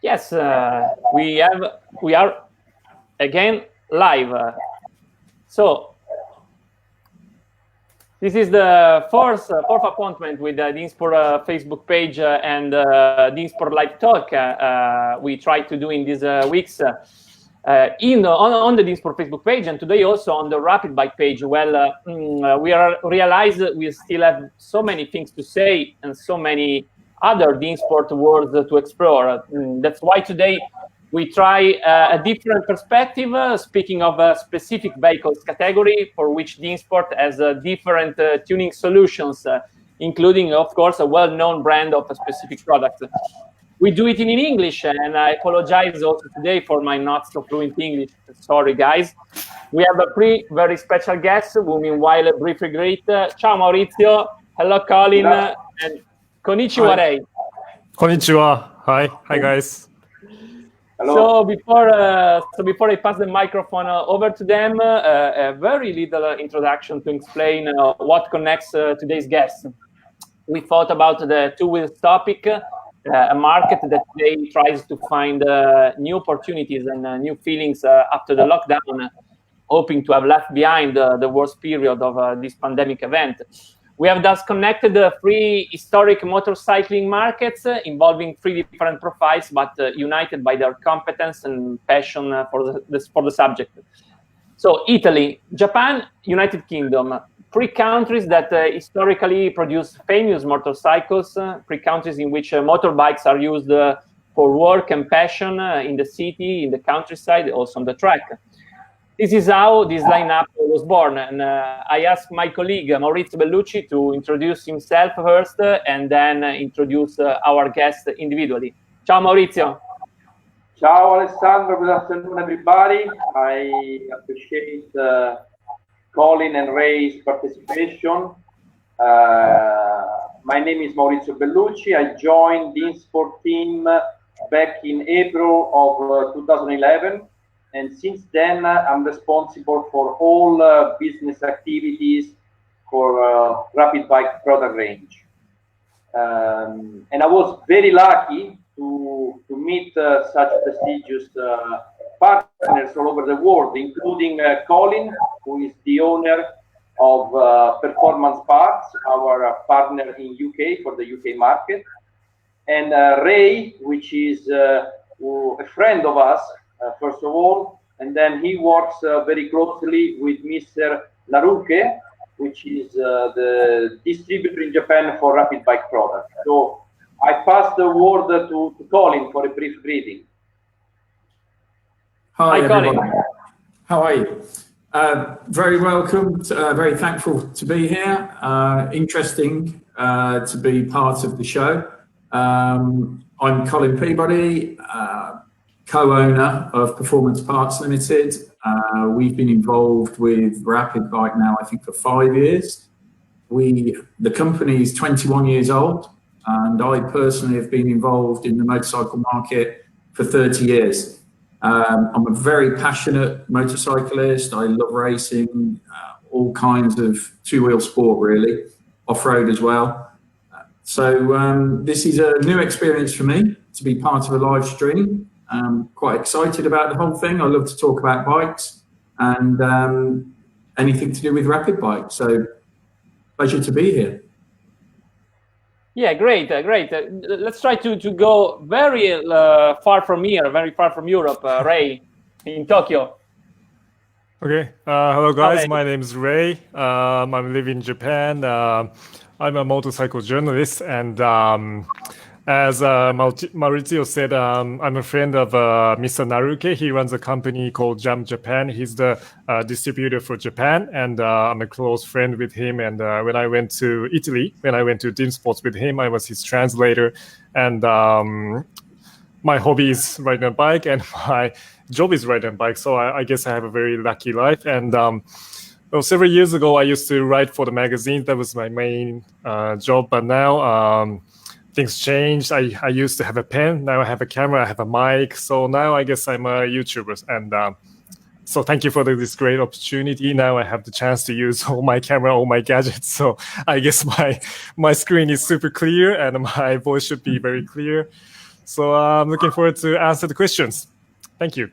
Yes, we are again live. So this is the fourth appointment with the Dimsport Facebook page and Dimsport live talk we try to do in these weeks on the Dimsport Facebook page, and today also on the RAPiDBIKE page. Well, we realize we still have so many things to say and so many other Dimsport worlds to explore. That's why today we try a different perspective, speaking of a specific vehicles category for which Dimsport has different tuning solutions, including, of course, a well-known brand of a specific product. We do it in English, and I apologize also today for my not so fluent English. Sorry, guys. We have a very special guest who meanwhile briefly greet. Ciao, Maurizio. Hello, Colin. And konnichiwa, Rei. Konnichiwa. Hi, guys. Hello. So before I pass the microphone over to them, a very little introduction to explain what connects today's guests. We thought about the two-wheels topic, a market that today tries to find new opportunities and new feelings after the lockdown, hoping to have left behind the worst period of this pandemic event. We have thus connected three historic motorcycling markets involving three different profiles, but united by their competence and passion for the subject. So Italy, Japan, United Kingdom, three countries that historically produce famous motorcycles, three countries in which motorbikes are used for work and passion in the city, in the countryside, also on the track. This is how this lineup was born, and I asked my colleague Maurizio Bellucci to introduce himself first and then introduce our guest individually. Ciao, Maurizio. Ciao, Alessandro. Good afternoon, everybody. I appreciate Colin and Ray's participation. My name is Maurizio Bellucci. I joined the Dimsport team back in April of 2011. And since then, I'm responsible for all business activities for RAPiDBIKE product range. And I was very lucky to meet such prestigious partners all over the world, including Colin, who is the owner of Performance Parts, our partner in UK for the UK market, and Ray, which is a friend of us, first of all, and then he works very closely with Mr. Naruke, which is the distributor in Japan for RAPiDBIKE products. So I pass the word to Colin for a brief greeting. Hi everyone. Colin. How are you? Very welcome. Very thankful to be here. Interesting to be part of the show. I'm Colin Peabody, co-owner of Performance Parts Limited. We've been involved with RAPiDBIKE now, I think, for 5 years. The company is 21 years old, and I personally have been involved in the motorcycle market for 30 years. I'm a very passionate motorcyclist. I love racing, all kinds of two-wheel sport, really, off-road as well. So this is a new experience for me to be part of a live stream. I'm quite excited about the whole thing. I love to talk about bikes and anything to do with RAPiDBIKE. So pleasure to be here. Yeah, great. Let's try to go very far from here, very far from Europe. Ray, in Tokyo. Okay. Hello, guys. Hi. My name is Ray. I'm living in Japan. I'm a motorcycle journalist, and as Maurizio said, I'm a friend of Mr. Naruke. He runs a company called Jam Japan. He's the distributor for Japan, and I'm a close friend with him. And when I went to Italy, when I went to Dimsport with him, I was his translator. And my hobby is riding a bike, and my job is riding a bike. So I guess I have a very lucky life. And well, several years ago, I used to write for the magazine. That was my main job. But now things changed. I used to have a pen. Now I have a camera. I have a mic. So now I guess I'm a YouTuber. And so thank you for this great opportunity. Now I have the chance to use all my camera, all my gadgets. So I guess my screen is super clear and my voice should be very clear. So I'm looking forward to answer the questions. Thank you.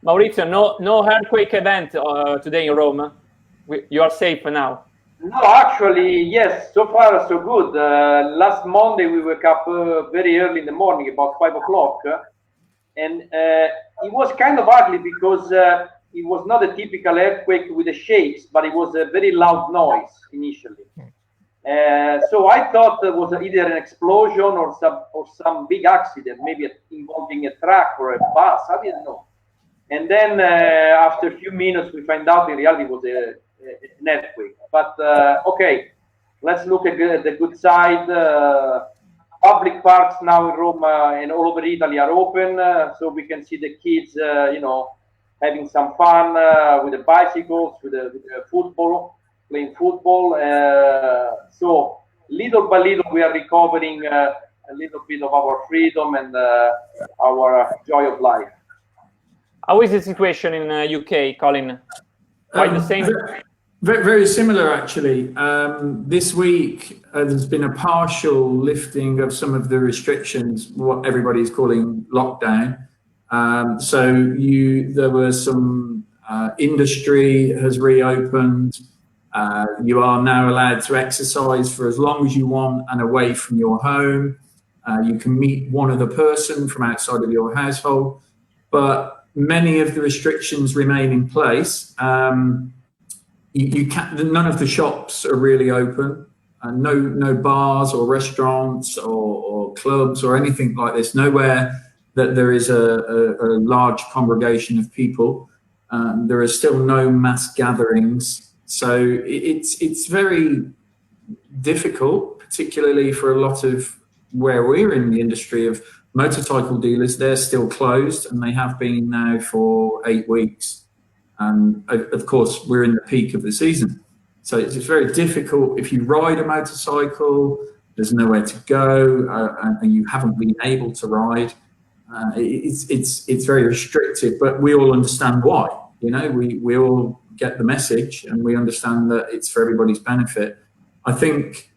Maurizio, no earthquake event today in Rome. You are safe now. No, actually, yes. So far, so good. Last Monday, we woke up very early in the morning, about 5 o'clock, and it was kind of ugly because it was not a typical earthquake with the shakes, but it was a very loud noise initially. So I thought it was either an explosion or some big accident, maybe involving a truck or a bus. I didn't know. And then after a few minutes, we find out in reality it was an earthquake. But okay, let's look at the good side. Public parks now in Rome and all over Italy are open, so we can see the kids, having some fun with the bicycles, with the football, playing football. So little by little, we are recovering a little bit of our freedom and our joy of life. How is the situation in UK, Colin? Quite the same? Very similar, actually. This week, there's been a partial lifting of some of the restrictions, what everybody's calling lockdown. So there was some industry has reopened. You are now allowed to exercise for as long as you want and away from your home. You can meet one other person from outside of your household, but many of the restrictions remain in place. None of the shops are really open. No bars or restaurants or clubs or anything like this. Nowhere that there is a large congregation of people. There are still no mass gatherings. So it's very difficult, particularly for a lot of where we're in the industry of motorcycle dealers. They're still closed, and they have been now for 8 weeks. And of course, we're in the peak of the season. So it's very difficult. If you ride a motorcycle, there's nowhere to go, and you haven't been able to ride. It's very restrictive, but we all understand why. We all get the message, and we understand that it's for everybody's benefit. I think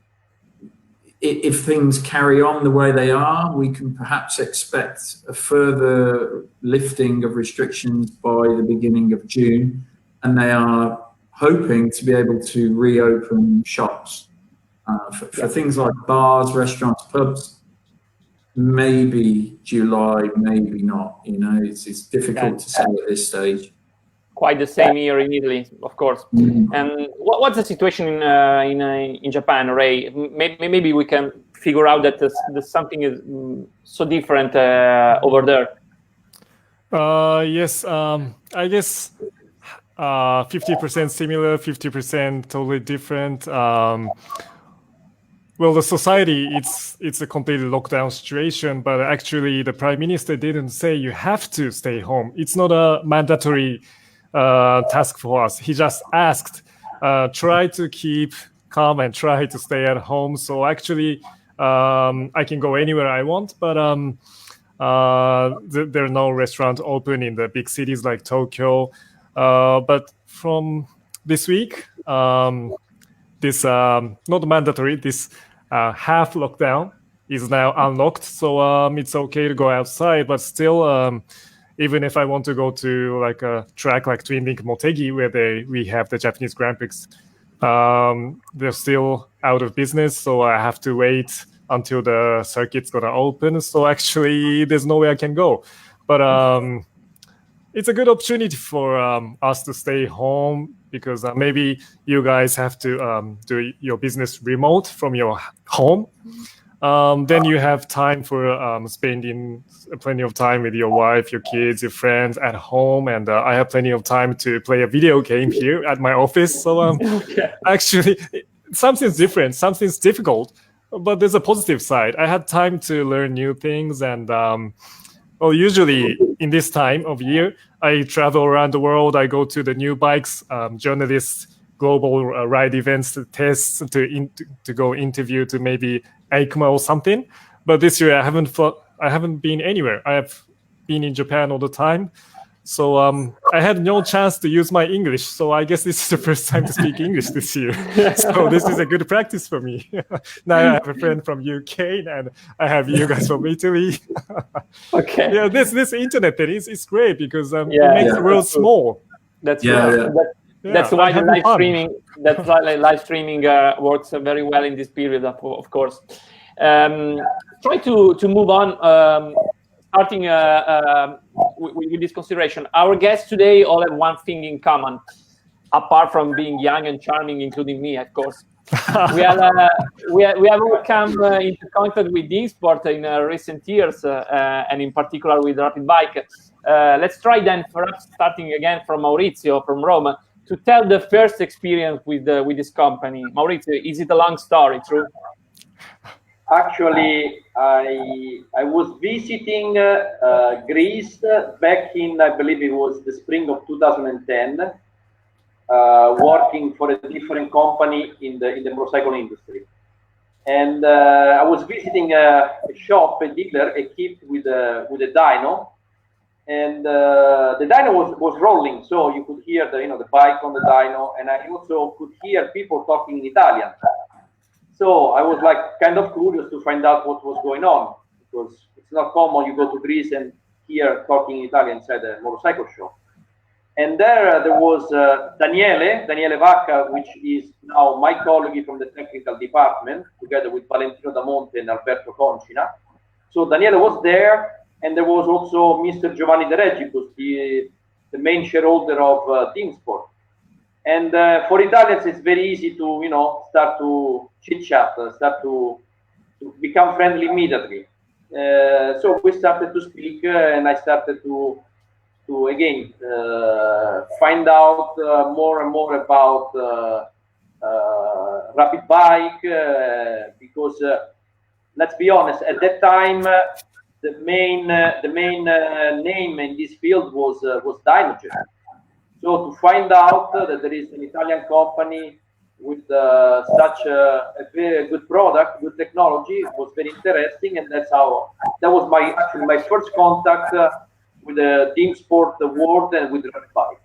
if things carry on the way they are, we can perhaps expect a further lifting of restrictions by the beginning of June, and they are hoping to be able to reopen shops for things like bars, restaurants, pubs. Maybe July, maybe not. It's difficult to say at this stage. Quite the same here in Italy, of course. And what's the situation in Japan, Ray? Maybe we can figure out that there's something is so different over there. Yes, I guess 50% similar, 50% totally different. Well, the society, it's a completely lockdown situation, but actually the Prime Minister didn't say you have to stay home. It's not a mandatory task for us. He just asked, try to keep calm and try to stay at home. So actually, I can go anywhere I want, but there are no restaurants open in the big cities like Tokyo. But from this week, this not mandatory, this half lockdown is now unlocked. So it's okay to go outside, but still, even if I want to go to like a track like Twin Link Motegi, where we have the Japanese Grand Prix, they're still out of business. So I have to wait until the circuit's gonna open. So actually, there's no way I can go. But it's a good opportunity for us to stay home, because maybe you guys have to do your business remote from your home. Then you have time for spending plenty of time with your wife, your kids, your friends at home. And I have plenty of time to play a video game here at my office. So actually, something's different, something's difficult, but there's a positive side. I had time to learn new things. And well, usually in this time of year, I travel around the world. I go to the new bikes, journalists, global ride events, to tests, to go interview to maybe EICMA or something. But this year I haven't been anywhere. I have been in Japan all the time. So I had no chance to use my English. So I guess this is the first time to speak English this year. So this is a good practice for me. Now I have a friend from UK and I have you guys from Italy. Okay. Yeah, this internet thing is great because it makes the world small. That's That's why the live streaming. That's why live streaming works very well in this period, of course. Try to move on. Starting with this consideration, our guests today all have one thing in common, apart from being young and charming, including me, of course. we have all come into contact with Dimsport in recent years, and in particular with RAPiDBIKE. Let's try then, perhaps starting again from Maurizio from Rome, to tell the first experience with this company. Maurizio, is it a long story, true? Actually, I was visiting Greece back in, I believe it was the spring of 2010, working for a different company in the motorcycle industry. And I was visiting a shop, a dealer equipped with a dyno, and the dyno was rolling, so you could hear the bike on the dyno, and I also could hear people talking in Italian. So I was like kind of curious to find out what was going on, because it's not common you go to Greece and hear talking Italian inside a motorcycle shop. And there was Daniele Vacca, which is now my colleague from the technical department, together with Valentino Damonte and Alberto Concina. So Daniele was there, and there was also Mr. Giovanni De Regibus, the main shareholder of Dimsport. And for Italians, it's very easy to, start to chit-chat, start to become friendly immediately. So we started to speak, and I started to again find out more and more about RAPiDBIKE, because let's be honest, at that time the main name in this field was Dynogen. So to find out that there is an Italian company with such a very good product, good technology, was very interesting, and that was my first contact with the Dimsport world and with RAPiDBIKE.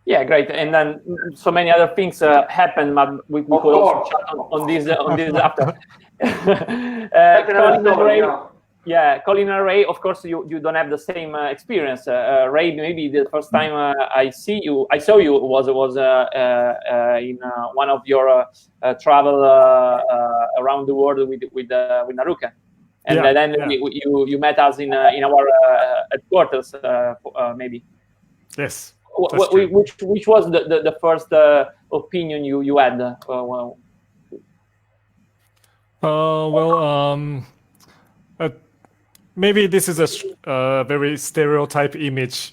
Yeah, great. And then so many other things happened, but we could also chat on this after. Colin and Ray, of course, you don't have the same experience. Ray, maybe the first time I saw you was in one of your travel around the world with Naruka, and then you met us in our headquarters, maybe. Yes. Which was the first opinion you had? Maybe this is a very stereotype image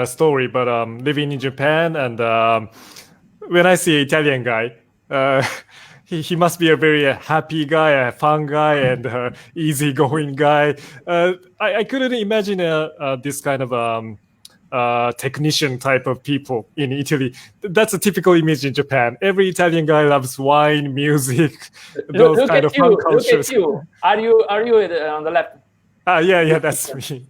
story, but living in Japan, and when I see an Italian guy, he must be a very happy guy, a fun guy, and easygoing guy. I couldn't imagine this kind of technician type of people in Italy. That's a typical image in Japan. Every Italian guy loves wine, music, those look kind of fun cultures. Look at you. Are you on the left? Yeah, that's me.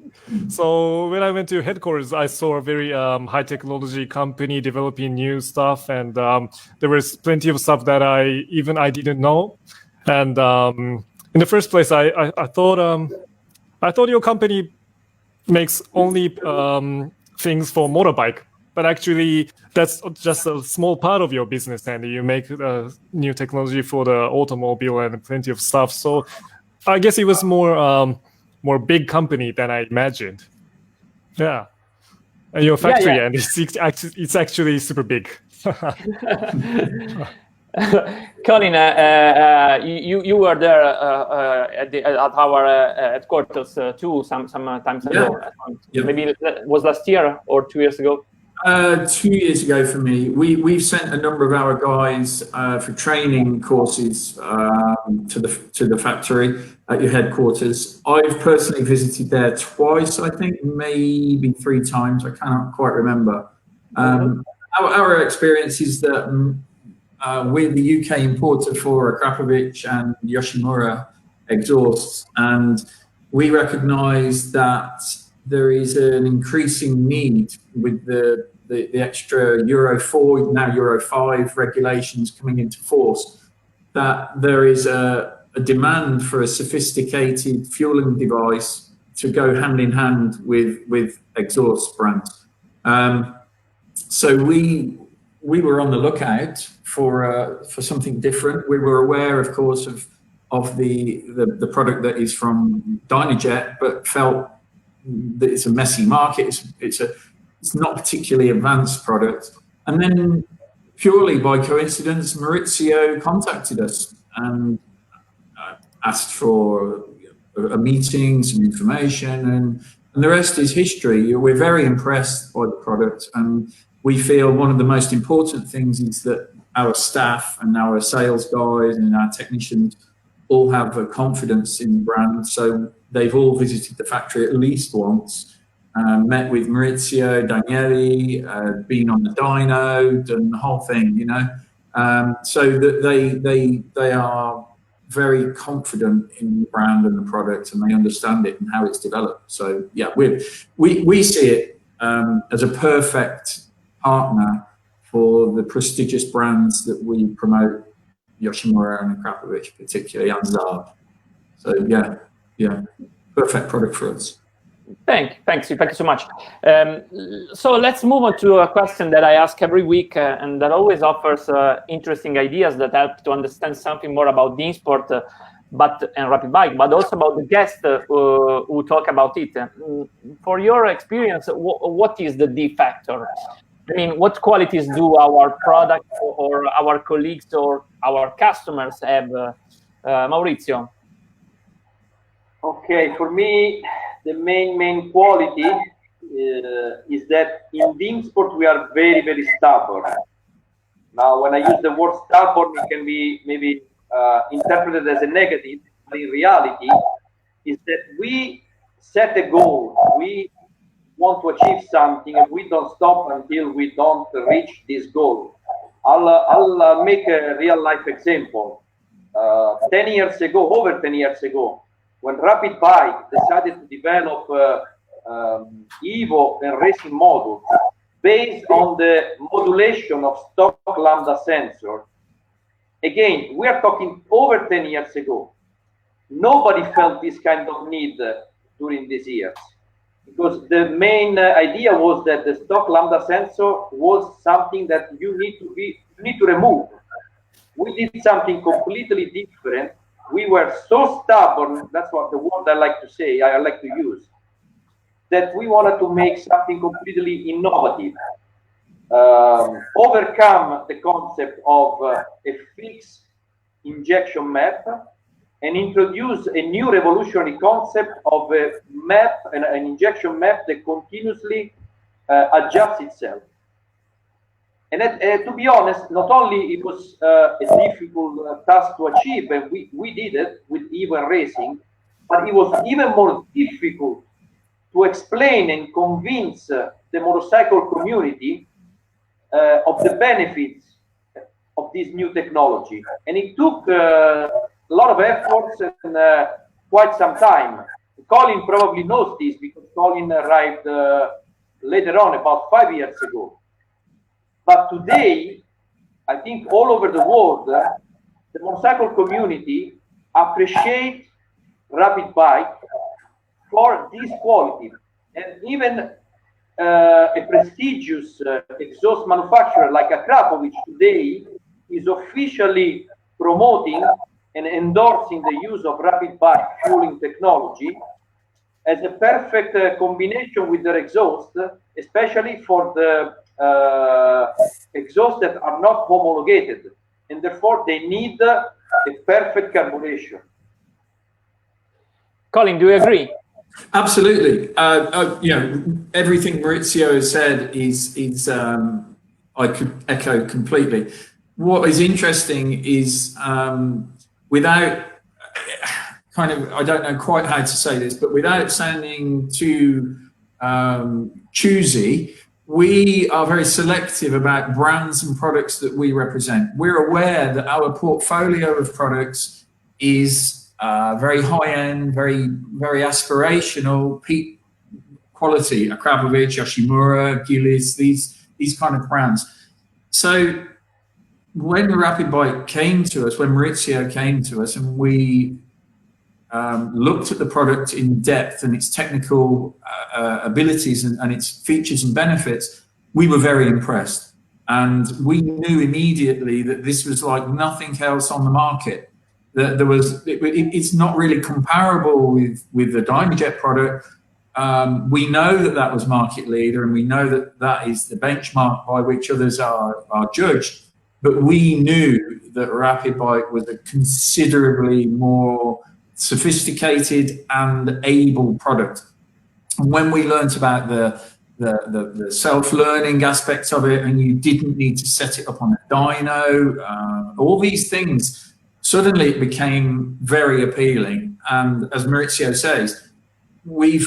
So when I went to headquarters, I saw a very high technology company developing new stuff, and there was plenty of stuff that I didn't know. And in the first place, I thought your company makes only things for motorbike, but actually that's just a small part of your business, and you make new technology for the automobile and plenty of stuff. So I guess it was more big company than I imagined. Yeah, and your factory, and it's actually super big. Colin, you were there at our headquarters too some times ago. Maybe it was last year or 2 years ago. 2 years ago for me. We've sent a number of our guys for training courses to the factory at your headquarters. I've personally visited there twice, I think, maybe 3 times. I cannot quite remember. Our experience is that we're the UK importer for Krapovic and Yoshimura exhausts, and we recognise that there is an increasing need with the extra Euro 4, now Euro 5 regulations coming into force, that there is a demand for a sophisticated fueling device to go hand in hand with exhaust brands. So we were on the lookout for something different. We were aware, of course, of the product that is from Dynajet, but felt that it's a messy market. It's not particularly advanced product. And then purely by coincidence, Maurizio contacted us and asked for a meeting, some information, and the rest is history. We're very impressed by the product, and we feel one of the most important things is that our staff and our sales guys and our technicians all have a confidence in the brand. So they've all visited the factory at least once, met with Maurizio, Daniele, been on the dyno, done the whole thing, you know. So that they are very confident in the brand and the product, and they understand it and how it's developed. So yeah, we see it as a perfect partner for the prestigious brands that we promote, Yoshimura and Krapovic particularly, and Saab. So yeah, perfect product for us. Thank you so much. So let's move on to a question that I ask every week, and that always offers interesting ideas that help to understand something more about Dimsport and RAPiDBIKE, but also about the guests who talk about it. For your experience, what is the D factor? I mean, what qualities do our product or our colleagues or our customers have? Maurizio? Okay, for me, the main quality is that in Dimsport we are very, very stubborn. Now, when I use the word stubborn, it can be maybe interpreted as a negative, but in reality, is that we set a goal. We want to achieve something, and we don't stop until we don't reach this goal. I'll make a real life example. 10 years ago, over 10 years ago, when RAPiDBIKE decided to develop Evo and racing models based on the modulation of stock lambda sensor, again, we are talking over 10 years ago. Nobody felt this kind of need during these years, because the main idea was that the stock lambda sensor was something that you need to remove. We did something completely different. We were so stubborn, that's what the word I like to say, I like to use, that we wanted to make something completely innovative, overcome the concept of a fixed injection map, and introduce a new revolutionary concept of a map, an injection map that continuously adjusts itself. And to be honest, not only it was a difficult task to achieve, and we did it with Evo Racing, but it was even more difficult to explain and convince the motorcycle community of the benefits of this new technology. And it took a lot of efforts and quite some time. Colin probably knows this because Colin arrived later on, about 5 years ago. But today, I think all over the world, the motorcycle community appreciates RAPiDBIKE for this quality. And even a prestigious exhaust manufacturer like Krapovic today is officially promoting and endorsing the use of RAPiDBIKE fueling technology as a perfect combination with their exhaust, especially for the exhausts that are not homologated, and therefore they need a perfect carburation. Colin, do you agree? Absolutely. You know, everything Maurizio has said is I could echo completely. What is interesting is without kind of, I don't know quite how to say this, but without sounding too choosy, we are very selective about brands and products that we represent. We're aware that our portfolio of products is very high-end, very aspirational, quality, Akrapovic, Yoshimura, Gillis, these kind of brands. So when the RAPiDBIKE came to us, when Maurizio came to us, and we looked at the product in depth and its technical abilities and its features and benefits, we were very impressed. And we knew immediately that this was like nothing else on the market. That there was, it's not really comparable with the Dynajet product. We know that that was market leader, and we know that that is the benchmark by which others are judged. But we knew that RAPiDBIKE was a considerably more sophisticated and able product. And when we learnt about the self-learning aspects of it, and you didn't need to set it up on a dyno, all these things, suddenly it became very appealing. And as Maurizio says, we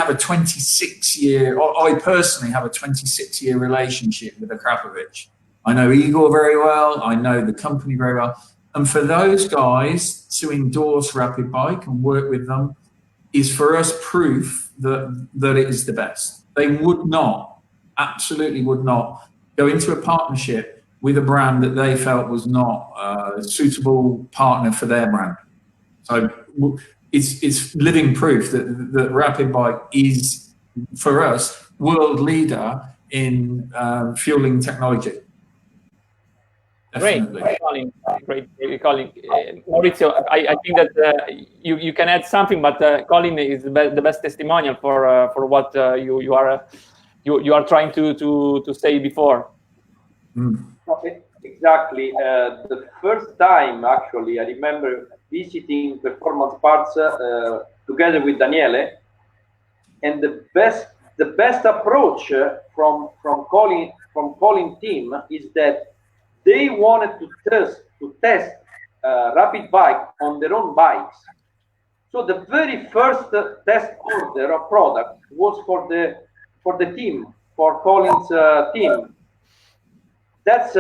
have a 26-year, or I personally have a 26-year relationship with Akrapovic. I know Igor very well, I know the company very well. And for those guys to endorse RAPiDBIKE and work with them is for us proof that it is the best. They would not, absolutely would not, go into a partnership with a brand that they felt was not a suitable partner for their brand. So it's living proof that RAPiDBIKE is, for us, world leader in fueling technology. Definitely. Great, Colin. Great, Colin. Maurizio, I think that you can add something, but Colin is the best testimonial for what you are trying to say before. Exactly. The first time, actually, I remember visiting Performance Parts together with Daniele, and the best approach from Colin team is that they wanted to test RAPiDBIKE on their own bikes. So the very first test order of product was for the team, for Colin's team. That's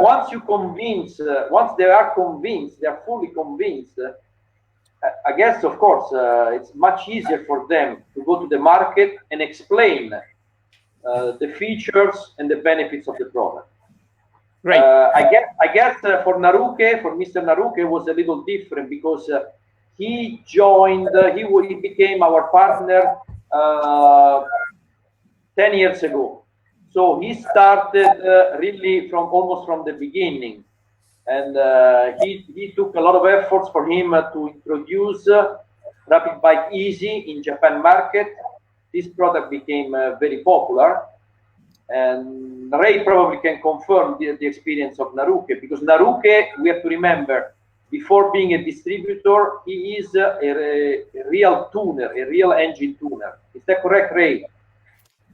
once you convince, once they are convinced, they are fully convinced. I guess, of course, it's much easier for them to go to the market and explain the features and the benefits of the product. Right. I guess for Naruke, for Mr. Naruke, was a little different because he joined, he became our partner 10 years ago. So he started really almost from the beginning, and he took a lot of efforts for him to introduce RAPiDBIKE Easy in Japan market. This product became very popular. And Ray probably can confirm the experience of Naruke, because Naruke, we have to remember, before being a distributor, he is a real tuner, a real engine tuner. Is that correct, Ray?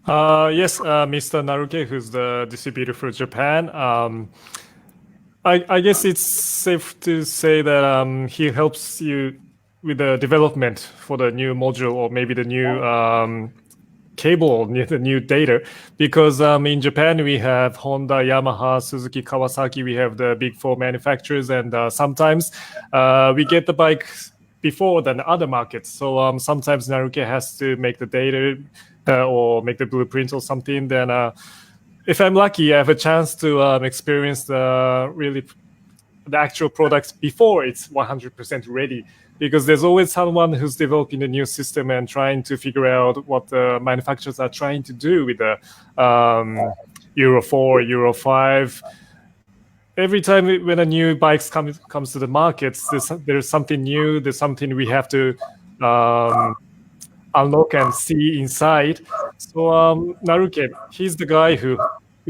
Yes, Mr. Naruke, who's the distributor for Japan. I guess it's safe to say that he helps you with the development for the new module, or maybe the new cable, the new data, because in Japan we have Honda, Yamaha, Suzuki, Kawasaki. We have the big four manufacturers, and sometimes we get the bike before than other markets. So sometimes Naruke has to make the data or make the blueprint or something. Then if I'm lucky, I have a chance to experience the actual products before it's 100% ready. Because there's always someone who's developing a new system and trying to figure out what the manufacturers are trying to do with the Euro 4, Euro 5. Every time when a new bike comes to the markets, there's something new. There's something we have to unlock and see inside. So Naruke, he's the guy who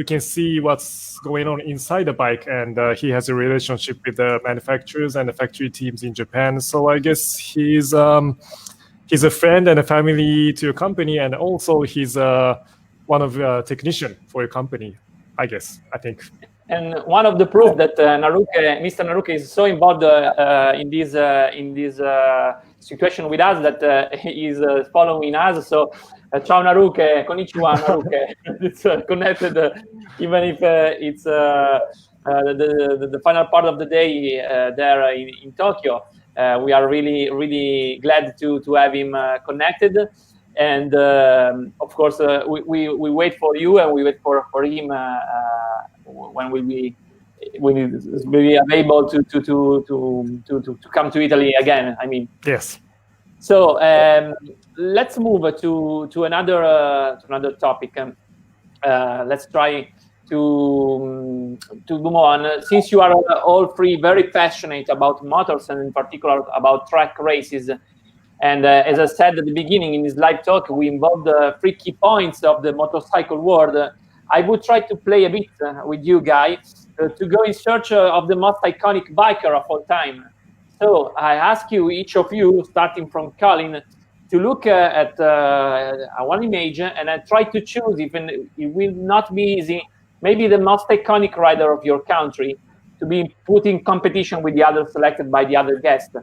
can see what's going on inside the bike, and he has a relationship with the manufacturers and the factory teams in Japan. So I guess he's a friend and a family to your company, and also he's one of the technician for your company, I think. And one of the proof that Mr. Naruke is so involved in this situation with us, that he's following us. So ciao Naruke, konnichiwa Naruke. It's connected, even if it's the final part of the day there in Tokyo. We are really glad to have him connected. And of course, we wait for you, and we wait for him when we'll be able to come to Italy again. I mean, yes. So let's move to another topic. Let's try to move on. Since you are all three very passionate about motors, and in particular about track races, and as I said at the beginning in this live talk, we involved the 3 key points of the motorcycle world. I would try to play a bit with you guys to go in search of the most iconic biker of all time. So I ask you, each of you, starting from Colin, to look at one image, and I try to choose, even it will not be easy, maybe the most iconic rider of your country to be put in competition with the others selected by the other guests.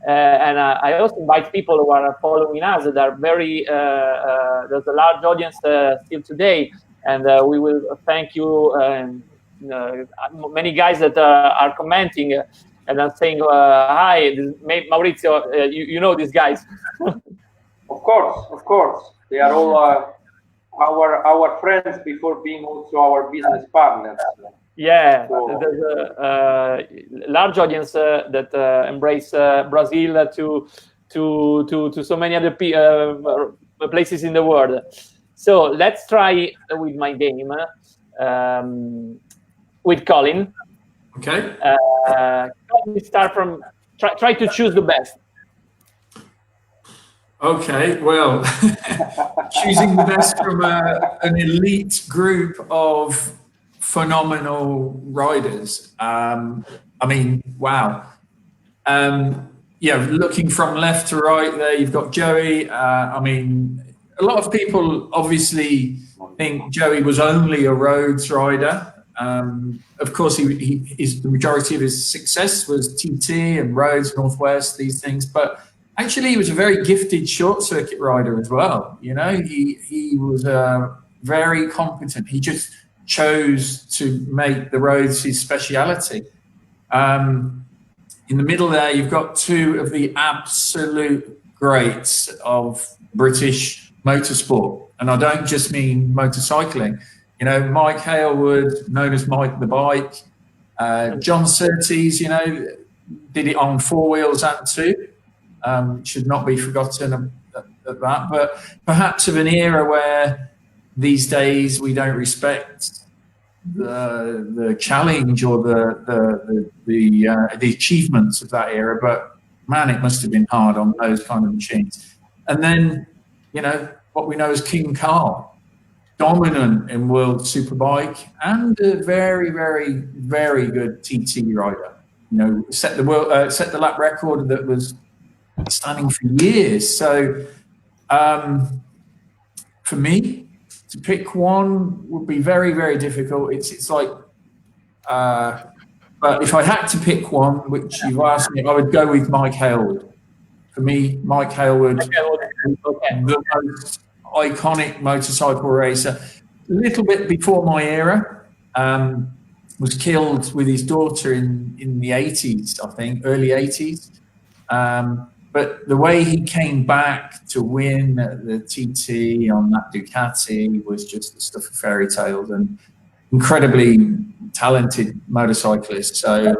And I also invite people who are following us that are very, there's a large audience still today, and we will thank you. Many guys that are commenting and I'm saying, hi, Maurizio, you know these guys. Of course. They are all our friends before being also our business partners. Yeah, so there's a large audience that embrace Brazil to so many other places in the world. So let's try with my game with Colin. Okay. We start from try to choose the best. Okay, well, choosing the best from an elite group of phenomenal riders. I mean, wow. Yeah, looking from left to right there, you've got Joey. I mean, a lot of people obviously think Joey was only a roads rider. Of course, the majority of his success was TT and roads, Northwest, these things, but actually, he was a very gifted short circuit rider as well. You know, he was very competent. He just chose to make the roads his speciality. In the middle there, you've got 2 of the absolute greats of British motorsport. And I don't just mean motorcycling. You know, Mike Hailwood, known as Mike the Bike. John Surtees, you know, did it on 4 wheels and 2. Should not be forgotten at that, but perhaps of an era where these days we don't respect the challenge or the achievements of that era. But man, it must have been hard on those kind of machines. And then, you know, what we know as King Carl, dominant in World Superbike and a very, very, very good TT rider. You know, set the lap record that was standing for years. So for me to pick one would be very, very difficult. It's like but if I had to pick one, which you've asked me, I would go with Mike Hailwood. For me, Mike Hailwood, the most iconic motorcycle racer, a little bit before my era, was killed with his daughter in the 80s, I think, early 80s. But the way he came back to win the TT on that Ducati was just the stuff of fairy tales, and incredibly talented motorcyclist. So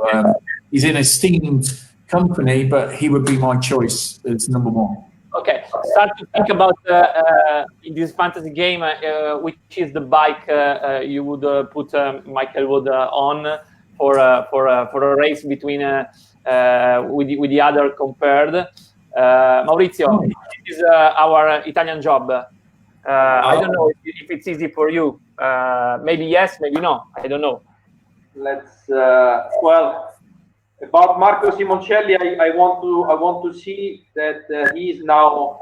he's in esteemed company, but he would be my choice as number 1. Okay, start to think about in this fantasy game, which is the bike you would put Mike Hailwood on for a race between with the other compared. Maurizio, this is our Italian job. I don't know if it's easy for you. Maybe yes, maybe no. I don't know. Let's well, about Marco Simoncelli, I want to see that he is now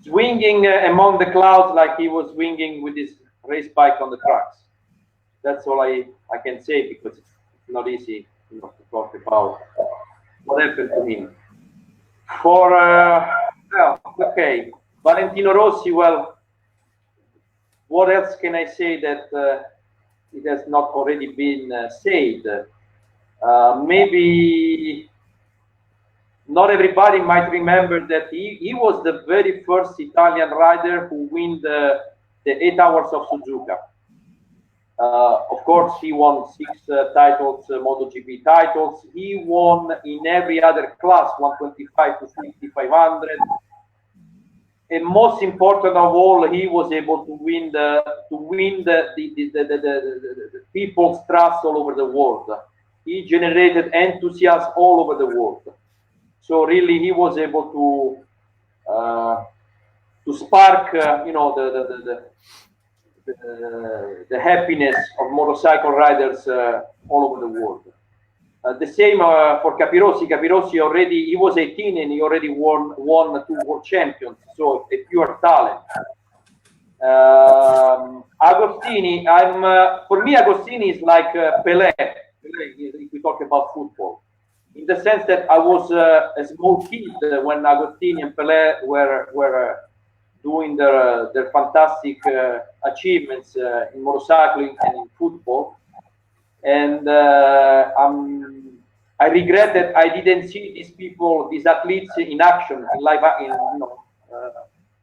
swinging among the clouds like he was swinging with his race bike on the tracks. That's all I can say, because it's not easy to talk about what happened to him. For well, okay, Valentino Rossi. Well, what else can I say that it has not already been said? Maybe not everybody might remember that he was the very first Italian rider who win the 8 hours of Suzuka. Of course, he won 6 titles, MotoGP titles. He won in every other class, 125 to 500. And most important of all, he was able to win the people's trust all over the world. He generated enthusiasm all over the world. So really, he was able to spark, you know, the happiness of motorcycle riders all over the world. The same for Capirossi. Capirossi he was 18 and he already won 2 world champions, so a pure talent. Agostini, for me, Agostini is like Pelé, if we talk about football, in the sense that I was a small kid when Agostini and Pelé were doing their fantastic achievements in motorcycling and in football. And I regret that I didn't see these athletes in action, in live,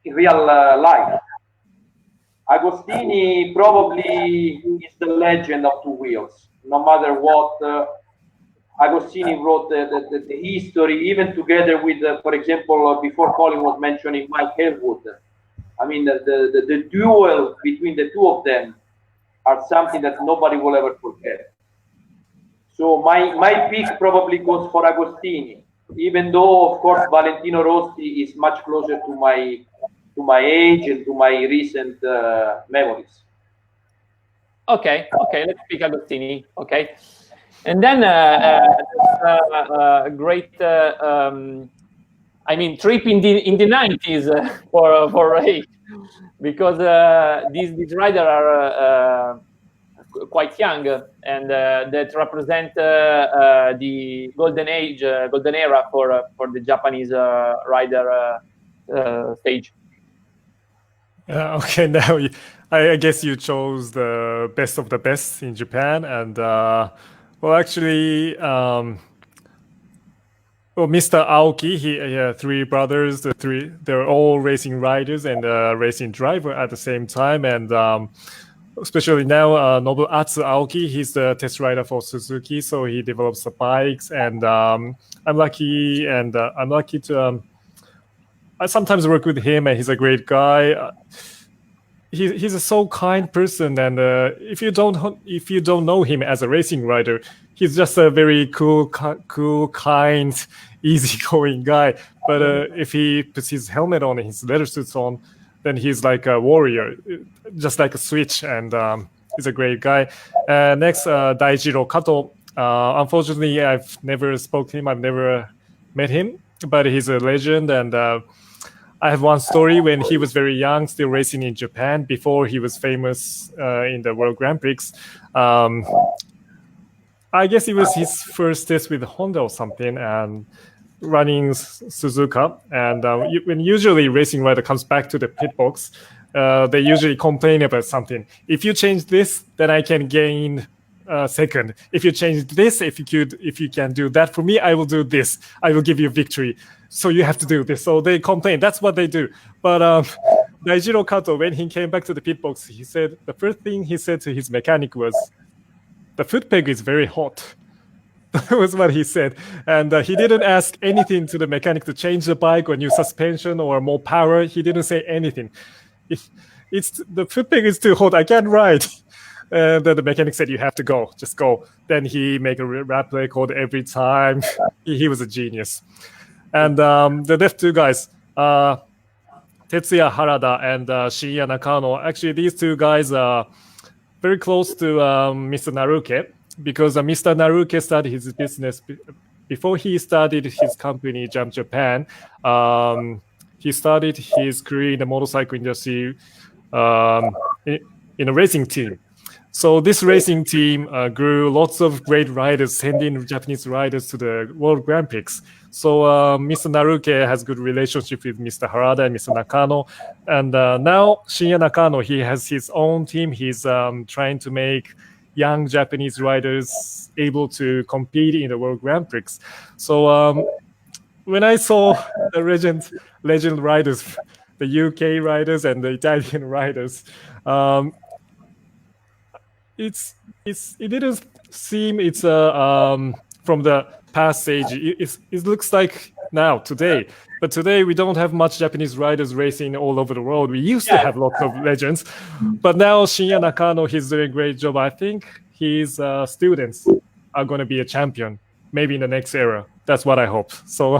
in real life. Agostini probably is the legend of 2 wheels. No matter what, Agostini wrote the history, even together with, for example, before Colin was mentioning Mike Halewood. I mean, the duel between the 2 of them are something that nobody will ever forget. So my pick probably goes for Agostini, even though, of course, Valentino Rossi is much closer to my age and to my recent memories. Okay, let's pick Agostini. Okay, and then great. I mean, trip in the 90s for Ray, because these riders are quite young and that represent the golden era for the Japanese rider stage. Okay, now I guess you chose the best of the best in Japan, and well, actually, Mr. Aoki, he had 3 brothers. They're all racing riders and racing driver at the same time, and especially now, Nobuatsu Aoki, he's the test rider for Suzuki, so he develops the bikes, and I'm lucky to. I sometimes work with him, and he's a great guy. He's a so kind person, and if you don't know him as a racing rider, he's just a very cool, kind, easygoing guy. But if he puts his helmet on and his leather suits on, then he's like a warrior, just like a switch, and he's a great guy. Next, Daijiro Kato. Unfortunately, I've never spoke to him. I've never met him, but he's a legend, and I have one story when he was very young, still racing in Japan before he was famous in the World Grand Prix. I guess it was his first test with Honda or something, and running Suzuka. And when usually racing rider comes back to the pit box, they usually complain about something. If you change this, then I can gain second. If you change this, if you can do that for me, I will do this. I will give you victory. So you have to do this. So they complain. That's what they do. But Daijiro Kato, when he came back to the pit box, he said the first thing he said to his mechanic was, "The foot peg is very hot." That was what he said. And he didn't ask anything to the mechanic to change the bike or new suspension or more power. He didn't say anything. The foot peg is too hot. I can't ride. And then the mechanic said, "You have to go. Just go." Then he make a rap record every time. He was a genius. And the left 2 guys, Tetsuya Harada and Shinya Nakano. Actually, these 2 guys are very close to Mr. Naruke, because Mr. Naruke started his business before he started his company, Jump Japan. He started his career in the motorcycle industry in a racing team. So this racing team grew lots of great riders, sending Japanese riders to the World Grand Prix. So Mr. Naruke has good relationship with Mr. Harada and Mr. Nakano. And now Shinya Nakano, he has his own team. He's trying to make young Japanese riders able to compete in the World Grand Prix. So when I saw the legend riders, the UK riders and the Italian riders, it didn't seem it's from the past age. It looks like now today, but today we don't have much Japanese riders racing all over the world. We used to have lots of legends, but now Shinya Nakano, he's doing a great job. I think his students are going to be a champion, maybe in the next era. That's what I hope. So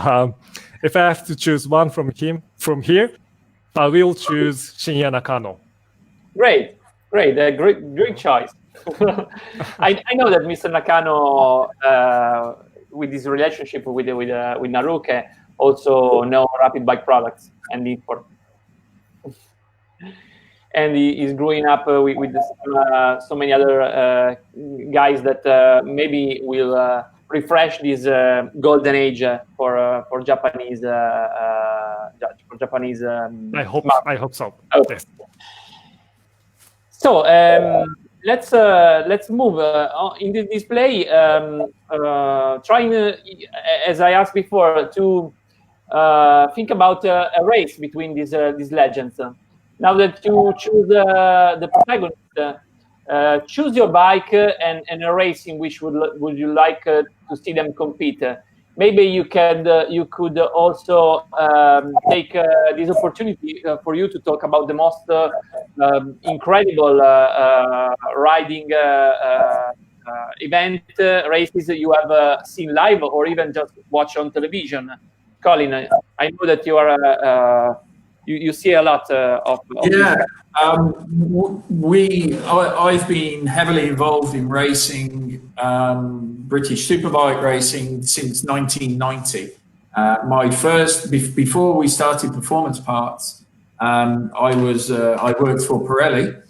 if I have to choose one from here, I will choose Shinya Nakano. Great, great choice. I know that Mr. Nakano, with his relationship with Naruke, also know RAPiDBIKE products and Dimsport. And he is growing up with so many other guys that maybe will refresh this golden age for Japanese. I hope so. Okay. Yes. So let's move in the display. Trying, as I asked before, to think about a race between these legends. Now that you choose the protagonist, choose your bike and a race in which would you like to see them compete. Maybe you could also take this opportunity for you to talk about the most incredible riding event races that you have seen live or even just watch on television. Colin, I know that you are you see a lot of I've been heavily involved in racing, British superbike racing since 1990. My first, before we started Performance Parts, I worked for Pirelli,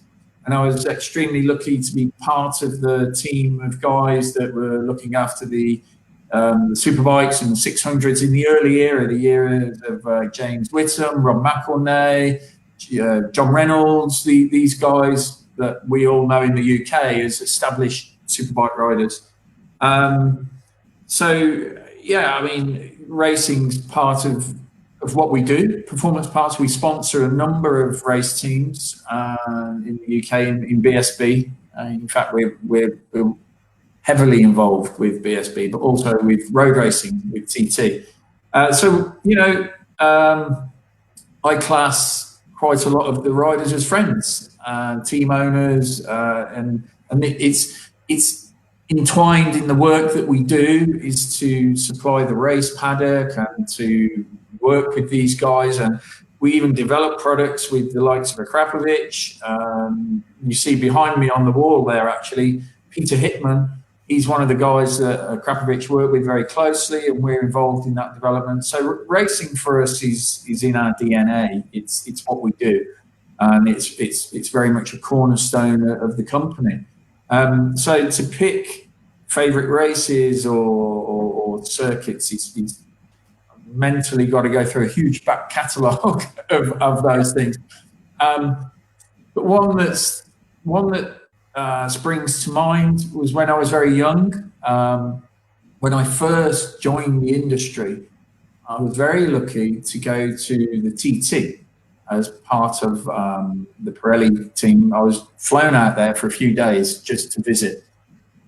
and I was extremely lucky to be part of the team of guys that were looking after the superbikes and 600s in the early era, the era of James Whittam, Rob McElnay, John Reynolds, these guys that we all know in the UK as established superbike riders. So yeah, I mean, racing's part of what we do. Performance Parts, we sponsor a number of race teams in the UK in BSB. In fact, we're heavily involved with BSB, but also with road racing with TT. So you know, I class quite a lot of the riders as friends, team owners, and it's entwined in the work that we do is to supply the race paddock and to work with these guys, and we even develop products with the likes of Akrapovic. You see behind me on the wall there, actually, Peter Hittman. He's one of the guys that Akrapovic worked with very closely, and we're involved in that development. So racing for us is in our DNA. It's what we do, and it's very much a cornerstone of the company. So to pick favourite races or circuits, it's mentally got to go through a huge back catalogue of those things. But one that springs to mind was when I was very young. When I first joined the industry, I was very lucky to go to the TT as part of the Pirelli team. I was flown out there for a few days just to visit.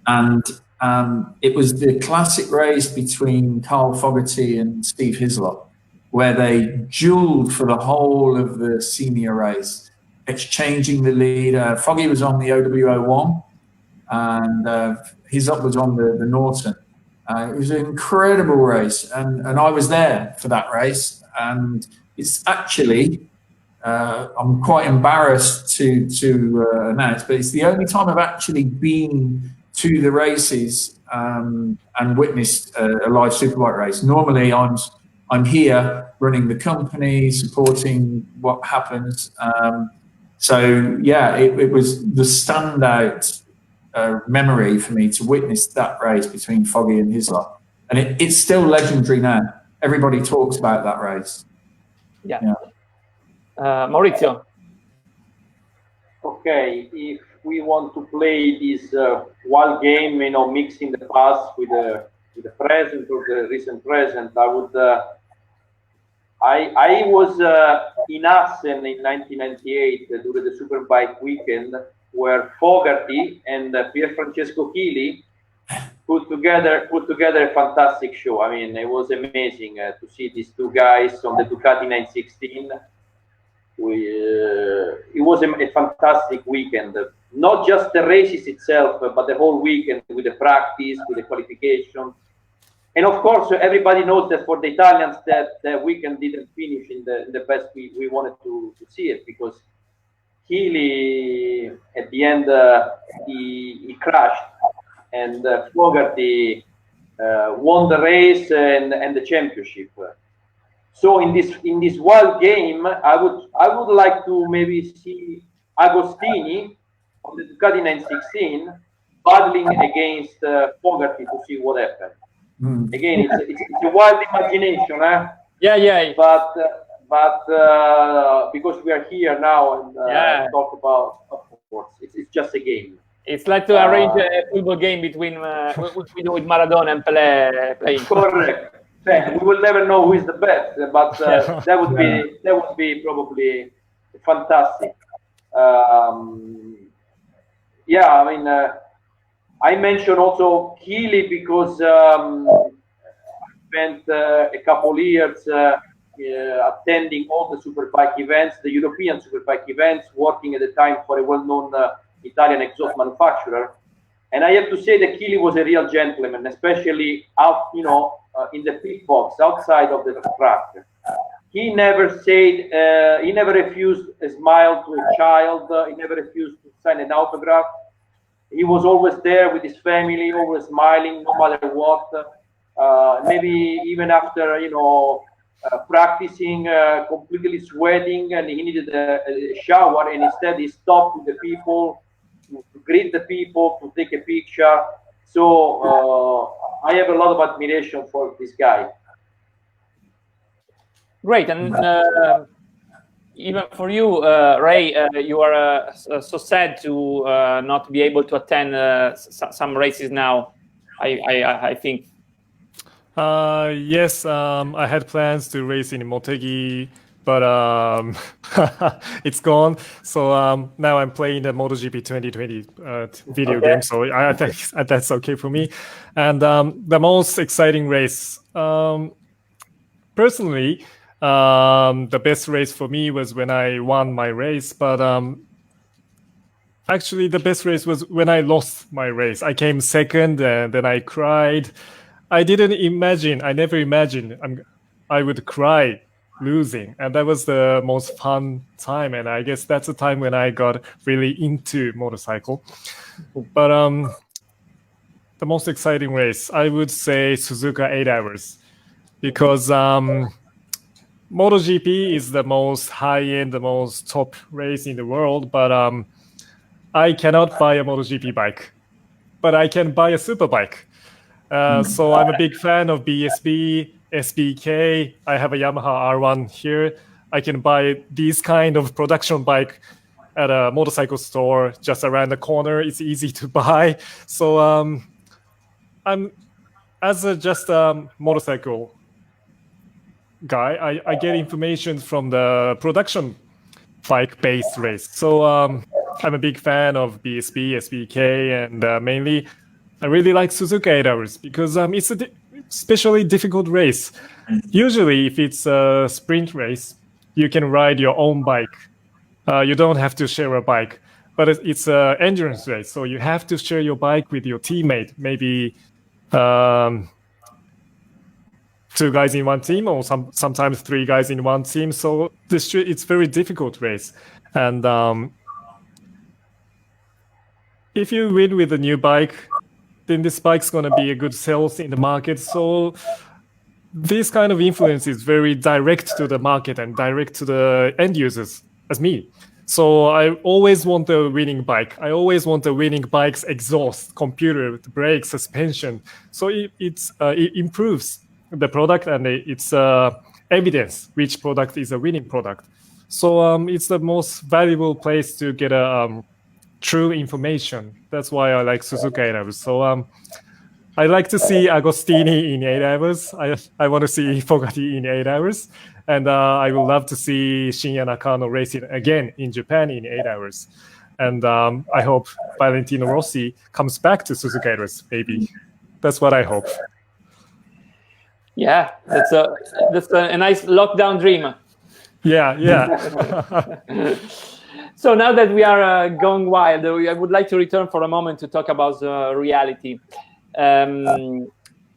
And it was the classic race between Carl Fogarty and Steve Hislop, where they duelled for the whole of the senior race, exchanging the lead. Foggy was on the OW01 and Hislop was on the Norton. It was an incredible race, and I was there for that race. And it's actually, I'm quite embarrassed to announce, but it's the only time I've actually been to the races and witnessed a live superbike race. Normally, I'm here running the company, supporting what happens. So yeah, it was the standout memory for me to witness that race between Foggy and Hislop, and it's still legendary now. Everybody talks about that race. Yeah. Maurizio. Okay, if we want to play this wild game, you know, mixing the past with the present or the recent present, I would I was in Assen in 1998 during the Superbike weekend, where Fogarty and Pier Francesco Chili put together a fantastic show. I mean, it was amazing to see these two guys on the Ducati 916. It was a fantastic weekend. Not just the races itself, but the whole weekend with the practice, with the qualification. And of course, everybody knows that for the Italians, that the weekend didn't finish in the best we wanted to see it, because Healy, at the end, he crashed, and Fogarty won the race and the championship. So in this wild game, I would like to maybe see Agostini on the Ducati 916 battling against Fogarty to see what happened. Again, it's a wild imagination, eh? Yeah. But because we are here now and talk about, of course, it's just a game. It's like to arrange a football game between which we do with Maradona and Pelé playing. Correct. We will never know who is the best, but that would be probably fantastic. I mean, I mentioned also Healy because I spent a couple years attending all the Superbike events, the European Superbike events, working at the time for a well-known Italian exhaust manufacturer. And I have to say that Healy was a real gentleman, especially out, in the pit box outside of the track. He never said, he never refused a smile to a child. He never refused to sign an autograph. He was always there with his family, always smiling, no matter what. Maybe even after, practicing, completely sweating, and he needed a shower, and instead he stopped with the people, to greet the people, to take a picture. So I have a lot of admiration for this guy. Great, and even for you, Ray, you are so sad to not be able to attend some races now, I think. Yes, I had plans to race in Motegi, but it's gone. So now I'm playing the MotoGP 2020 video game, so I think that's okay for me. And the most exciting race, personally, the best race for me was when I won my race, but actually the best race was when I lost my race. I came second, and then I cried. I never imagined I would cry losing, and that was the most fun time, and I guess that's the time when I got really into motorcycle. But the most exciting race, I would say Suzuka 8 Hours, because MotoGP is the most high-end, the most top race in the world, but I cannot buy a MotoGP bike, but I can buy a super bike. So I'm a big fan of BSB, SBK. I have a Yamaha R1 here. I can buy these kind of production bike at a motorcycle store just around the corner. It's easy to buy. So I'm just a motorcycle guy. I get information from the production bike-based race. So I'm a big fan of BSB, SBK, and mainly I really like Suzuka 8 Hours because it's a especially difficult race. Usually, if it's a sprint race, you can ride your own bike. You don't have to share a bike. But it's an endurance race, so you have to share your bike with your teammate, maybe 2 guys in one team, or sometimes 3 guys in one team. So it's very difficult race. And if you win with a new bike, then this bike's going to be a good sales in the market. So this kind of influence is very direct to the market and direct to the end users, as me. So I always want a winning bike. I always want a winning bike's exhaust, computer, brake, suspension. So it improves the product, and it's evidence which product is a winning product. So it's the most valuable place to get a true information. That's why I like Suzuka 8 Hours. So I like to see Agostini in 8 hours. I want to see Fogati in 8 hours. And I would love to see Shinya Nakano racing again in Japan in 8 hours. And I hope Valentino Rossi comes back to Suzuka Race, maybe. That's what I hope. Yeah, that's a nice lockdown dream. Yeah. So now that we are going wild, I would like to return for a moment to talk about reality.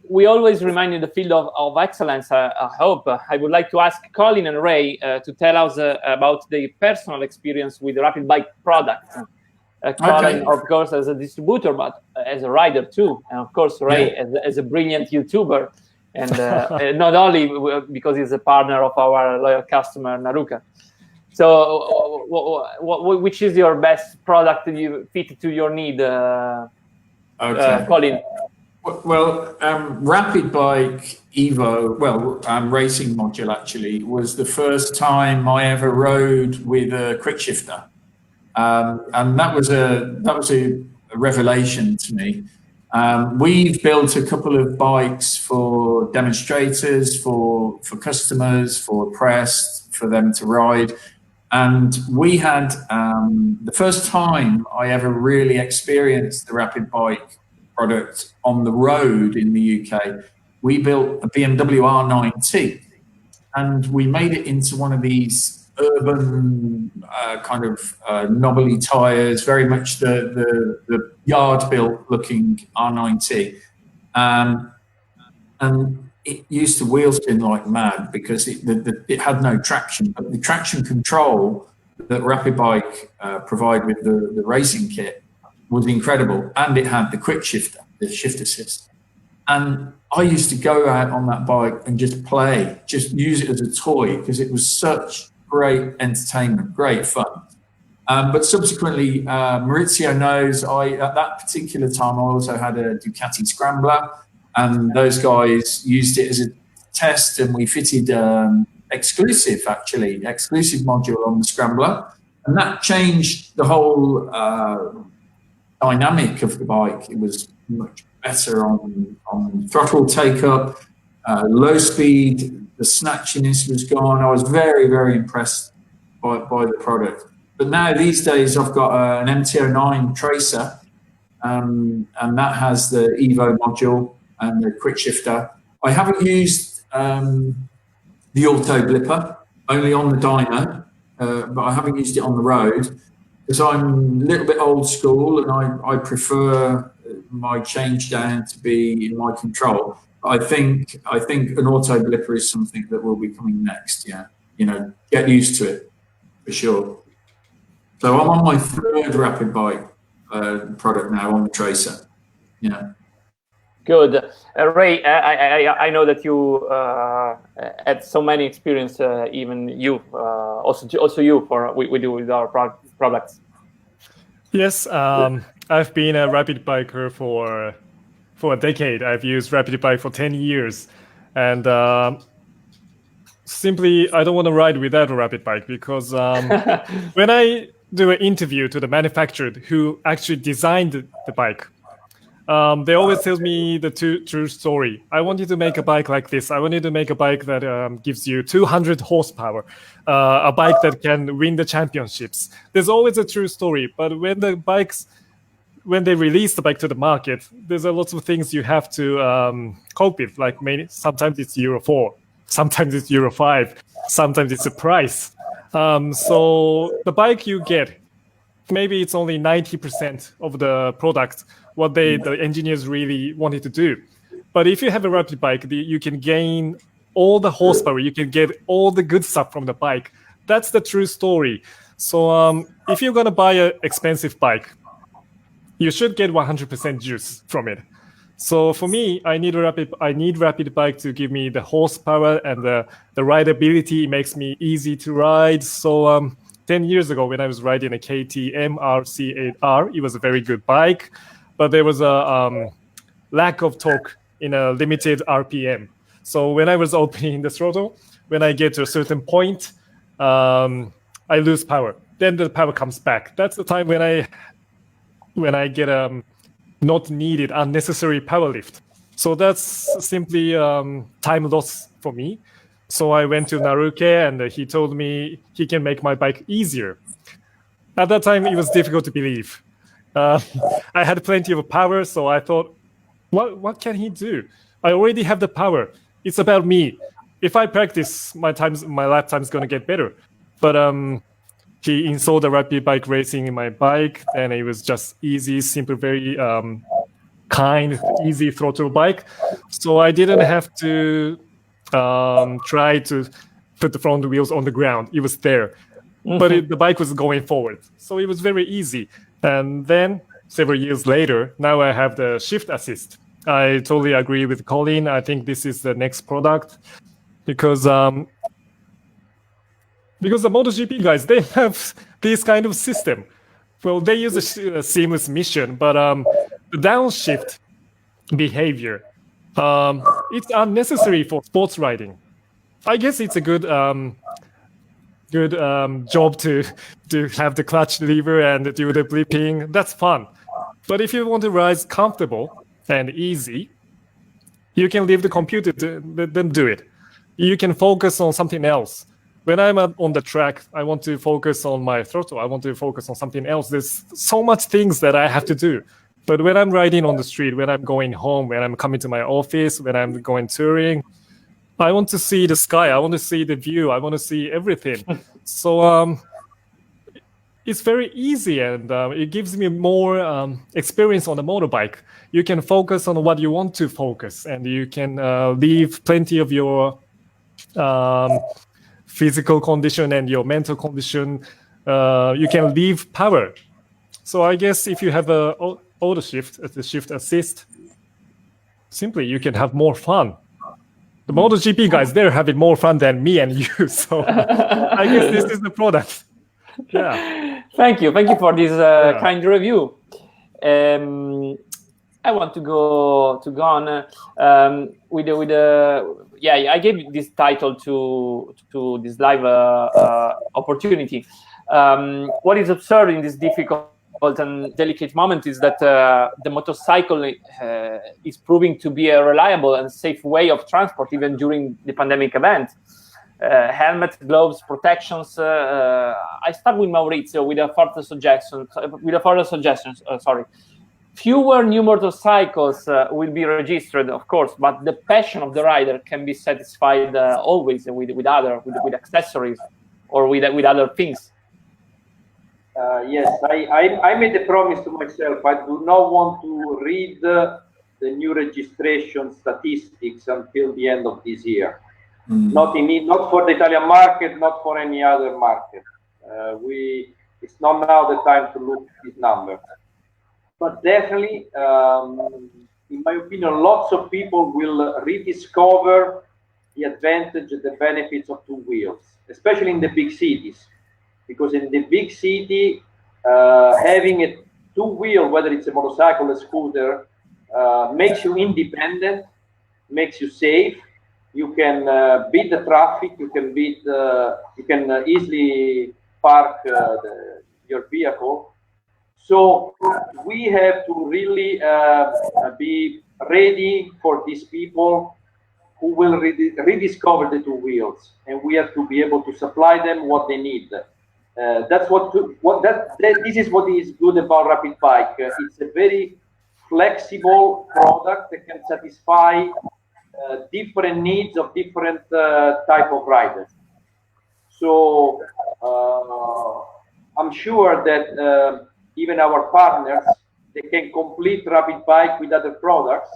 We always remind in the field of excellence, I hope. I would like to ask Colin and Ray to tell us about their personal experience with RAPiDBIKE products. Colin, of course, as a distributor, but as a rider too. And of course, Ray as a brilliant YouTuber. And not only because he's a partner of our loyal customer, Naruka. So which is your best product that you fit to your need, Colin? Well, RAPiDBIKE Evo, racing module actually, was the first time I ever rode with a quick shifter. And that was a revelation to me. We've built a couple of bikes for demonstrators, for customers, for press, for them to ride. And we had, the first time I ever really experienced the RAPiDBIKE product on the road in the UK, we built a BMW R9T. And we made it into one of these urban kind of knobbly tires, very much the yard built looking R9T, and it used to wheel spin like mad because it had no traction, but the traction control that RAPiDBIKE provide with the racing kit was incredible, and it had the quick shifter, the shift assist. And I used to go out on that bike and just play, just use it as a toy because it was such great entertainment, great fun. But subsequently, Maurizio knows at that particular time, I also had a Ducati Scrambler, and those guys used it as a test, and we fitted exclusive module on the Scrambler, and that changed the whole dynamic of the bike. It was much better on throttle take-up, low speed. The snatchiness was gone. I was very, very impressed by the product. But now these days I've got an MT-09 Tracer, and that has the Evo module and the quick shifter. I haven't used the auto blipper, only on the dyno, but I haven't used it on the road because I'm a little bit old school and I prefer my change down to be in my control. I think an auto blipper is something that will be coming next. Yeah, get used to it for sure. So I'm on my third RAPiDBIKE product now on the Tracer. Yeah. Good, Ray. I know that you had so many experience. Even you, also you we do with our products. Yes, I've been a RAPiDBIKer for a decade. I've used RAPiDBIKE for 10 years. And simply, I don't want to ride without a RAPiDBIKE because when I do an interview to the manufacturer who actually designed the bike, they always tell me the true story. I want you to make a bike like this. I want you to make a bike that gives you 200 horsepower, a bike that can win the championships. There's always a true story. But when they release the bike to the market, there's a lot of things you have to cope with. Like sometimes it's Euro 4, sometimes it's Euro 5, sometimes it's a price. So the bike you get, maybe it's only 90% of the product, what the engineers really wanted to do. But if you have a RAPiDBIKE, you can gain all the horsepower, you can get all the good stuff from the bike. That's the true story. So if you're going to buy an expensive bike, you should get 100% juice from it. So for me, I need RAPiDBIKE to give me the horsepower and the rideability. It makes me easy to ride. So 10 years ago, when I was riding a KTM RC8R, it was a very good bike, but there was a lack of torque in a limited RPM. So when I was opening the throttle, when I get to a certain point, I lose power. Then the power comes back. That's the time when I get not needed unnecessary power lift. So that's simply time loss for me. So I went to Naruke and he told me he can make my bike easier. At that time, it was difficult to believe. I had plenty of power, so I thought, what can he do? I already have the power. It's about me. If I practice, my lap time is going to get better. But he installed the RAPiDBIKE racing in my bike, and it was just easy, simple, very kind, easy throttle bike. So I didn't have to try to put the front wheels on the ground. It was there. But the bike was going forward. So it was very easy. And then several years later, now I have the shift assist. I totally agree with Colin. I think this is the next product because the MotoGP guys, they have this kind of system. Well, they use a seamless mission, but the downshift behavior, it's unnecessary for sports riding. I guess it's a good job to have the clutch lever and do the blipping. That's fun. But if you want to ride comfortable and easy, you can leave the computer to then do it. You can focus on something else. When I'm on the track, I want to focus on my throttle. I want to focus on something else. There's so much things that I have to do. But when I'm riding on the street, when I'm going home, when I'm coming to my office, when I'm going touring, I want to see the sky. I want to see the view. I want to see everything. So it's very easy, and it gives me more experience on the motorbike. You can focus on what you want to focus, and you can leave plenty of your physical condition and your mental condition. You can leave power. So I guess if you have a auto shift, the shift assist, simply you can have more fun. The MotoGP guys, they're having more fun than me and you. So I guess this is the product. Yeah. Thank you for this kind review. I want to go on with I gave this title to this live opportunity. What is observed in this difficult and delicate moment is that the motorcycle is proving to be a reliable and safe way of transport even during the pandemic event. Helmet, gloves, protections. I start with Maurizio with a further suggestion. Fewer new motorcycles will be registered, of course, but the passion of the rider can be satisfied always with accessories or with other things. Yes, I made a promise to myself. I do not want to read the new registration statistics until the end of this year. Not for the Italian market, not for any other market. It's not now the time to look at these numbers. But definitely, in my opinion, lots of people will rediscover the advantage and the benefits of two wheels, especially in the big cities. Because in the big city, having a two-wheel, whether it's a motorcycle or a scooter, makes you independent, makes you safe. You can beat the traffic. You can easily park your vehicle. So we have to really be ready for these people who will rediscover the two wheels, and we have to be able to supply them what they need. This is what is good about RAPiDBIKE. It's a very flexible product that can satisfy different needs of different type of riders. So I'm sure that even our partners, they can complete RAPiDBIKE with other products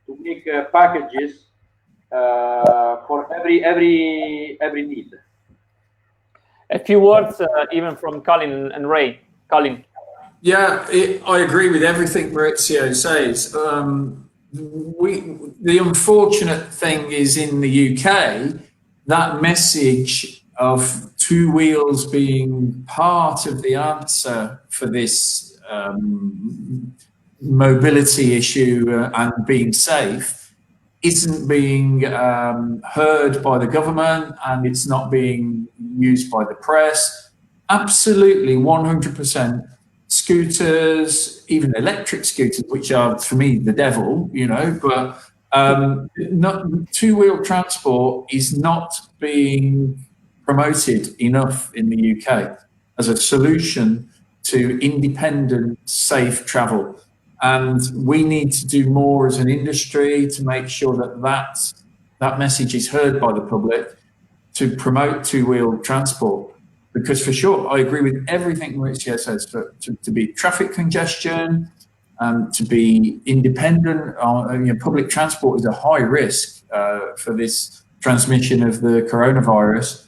to make packages for every need. A few words even from Colin and Ray. Colin. Yeah, I agree with everything Maurizio says. The unfortunate thing is in the UK, that message of two wheels being part of the answer for this mobility issue and being safe isn't being heard by the government, and it's not being used by the press. Absolutely, 100%. Scooters, even electric scooters, which are for me the devil, but Two-wheel transport is not being promoted enough in the UK as a solution to independent, safe travel. And we need to do more as an industry to make sure that message is heard by the public to promote two-wheel transport. Because for sure, I agree with everything Maurizio says, to be traffic congestion, to be independent, public transport is a high risk for this transmission of the coronavirus.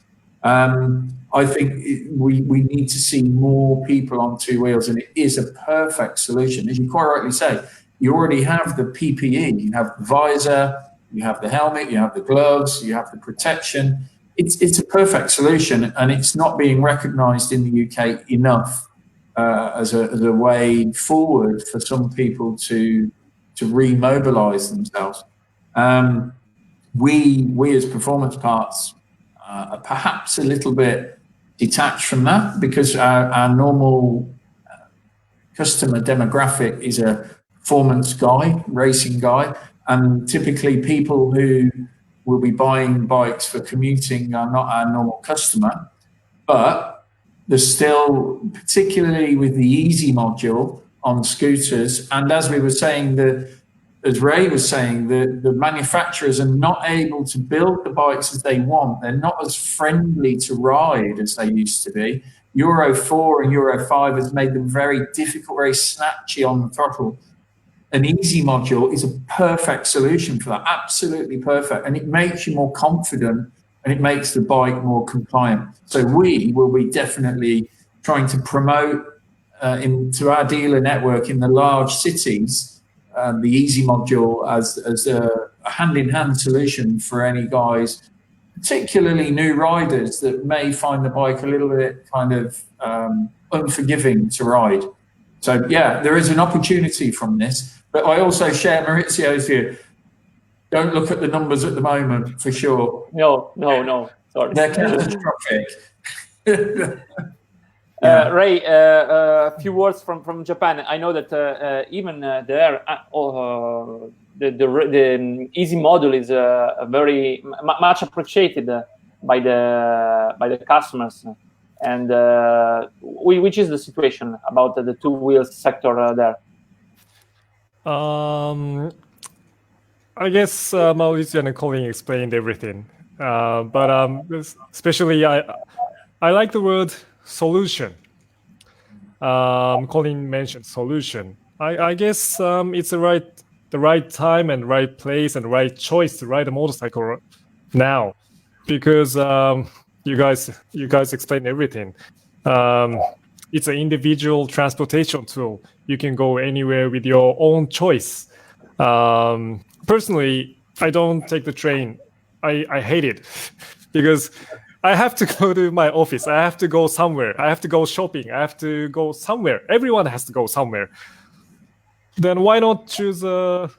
I think we need to see more people on two wheels, and it is a perfect solution. As you quite rightly say, you already have the PPE, you have the visor, you have the helmet, you have the gloves, you have the protection. It's a perfect solution, and it's not being recognised in the UK enough as a way forward for some people to remobilise themselves. We as performance parts are perhaps a little bit detached from that, because our normal customer demographic is a performance guy, racing guy, and typically people who will be buying bikes for commuting are not our normal customer. But there's still, particularly with the easy module on scooters, and as we were saying, as Ray was saying, the manufacturers are not able to build the bikes as they want. They're not as friendly to ride as they used to be. Euro 4 and Euro 5 has made them very difficult, very snatchy on the throttle. An easy module is a perfect solution for that, absolutely perfect. And it makes you more confident, and it makes the bike more compliant. So we will be definitely trying to promote into our dealer network in the large cities, the easy module as a hand-in-hand solution for any guys, particularly new riders that may find the bike a little bit kind of unforgiving to ride. So yeah, there is an opportunity from this, but I also share Maurizio's view. Don't look at the numbers at the moment, for sure. No, sorry. They're catastrophic. Ray, a few words from Japan. I know that even there, the easy module is very much appreciated by the customers. And which is the situation about the two wheels sector there? I guess Maurizio and Colin explained everything, but especially I like the word solution. Colin mentioned solution. I guess it's the right time and right place and right choice to ride a motorcycle now, because you guys explained everything. It's an individual transportation tool. You can go anywhere with your own choice. Personally, I don't take the train. I hate it because I have to go to my office. I have to go somewhere. I have to go shopping. I have to go somewhere. Everyone has to go somewhere. Then why not choose a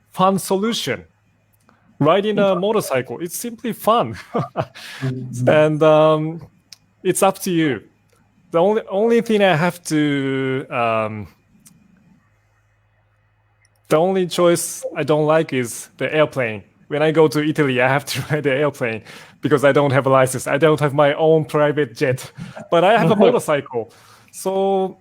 fun solution? Riding a motorcycle, it's simply fun. And it's up to you. The only thing I have to... the only choice I don't like is the airplane. When I go to Italy, I have to ride the airplane because I don't have a license. I don't have my own private jet, but I have a motorcycle. So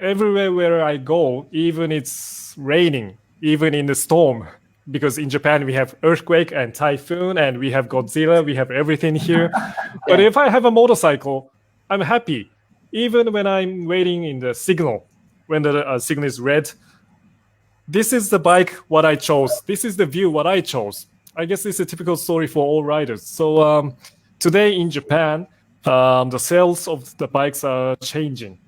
everywhere where I go, even it's raining, even in the storm, because in Japan we have earthquake and typhoon and we have Godzilla, we have everything here. But if I have a motorcycle, I'm happy. Even when I'm waiting in the signal, when the signal is red, this is the bike what I chose. This is the view what I chose. I guess it's a typical story for all riders. So today in Japan, the sales of the bikes are changing.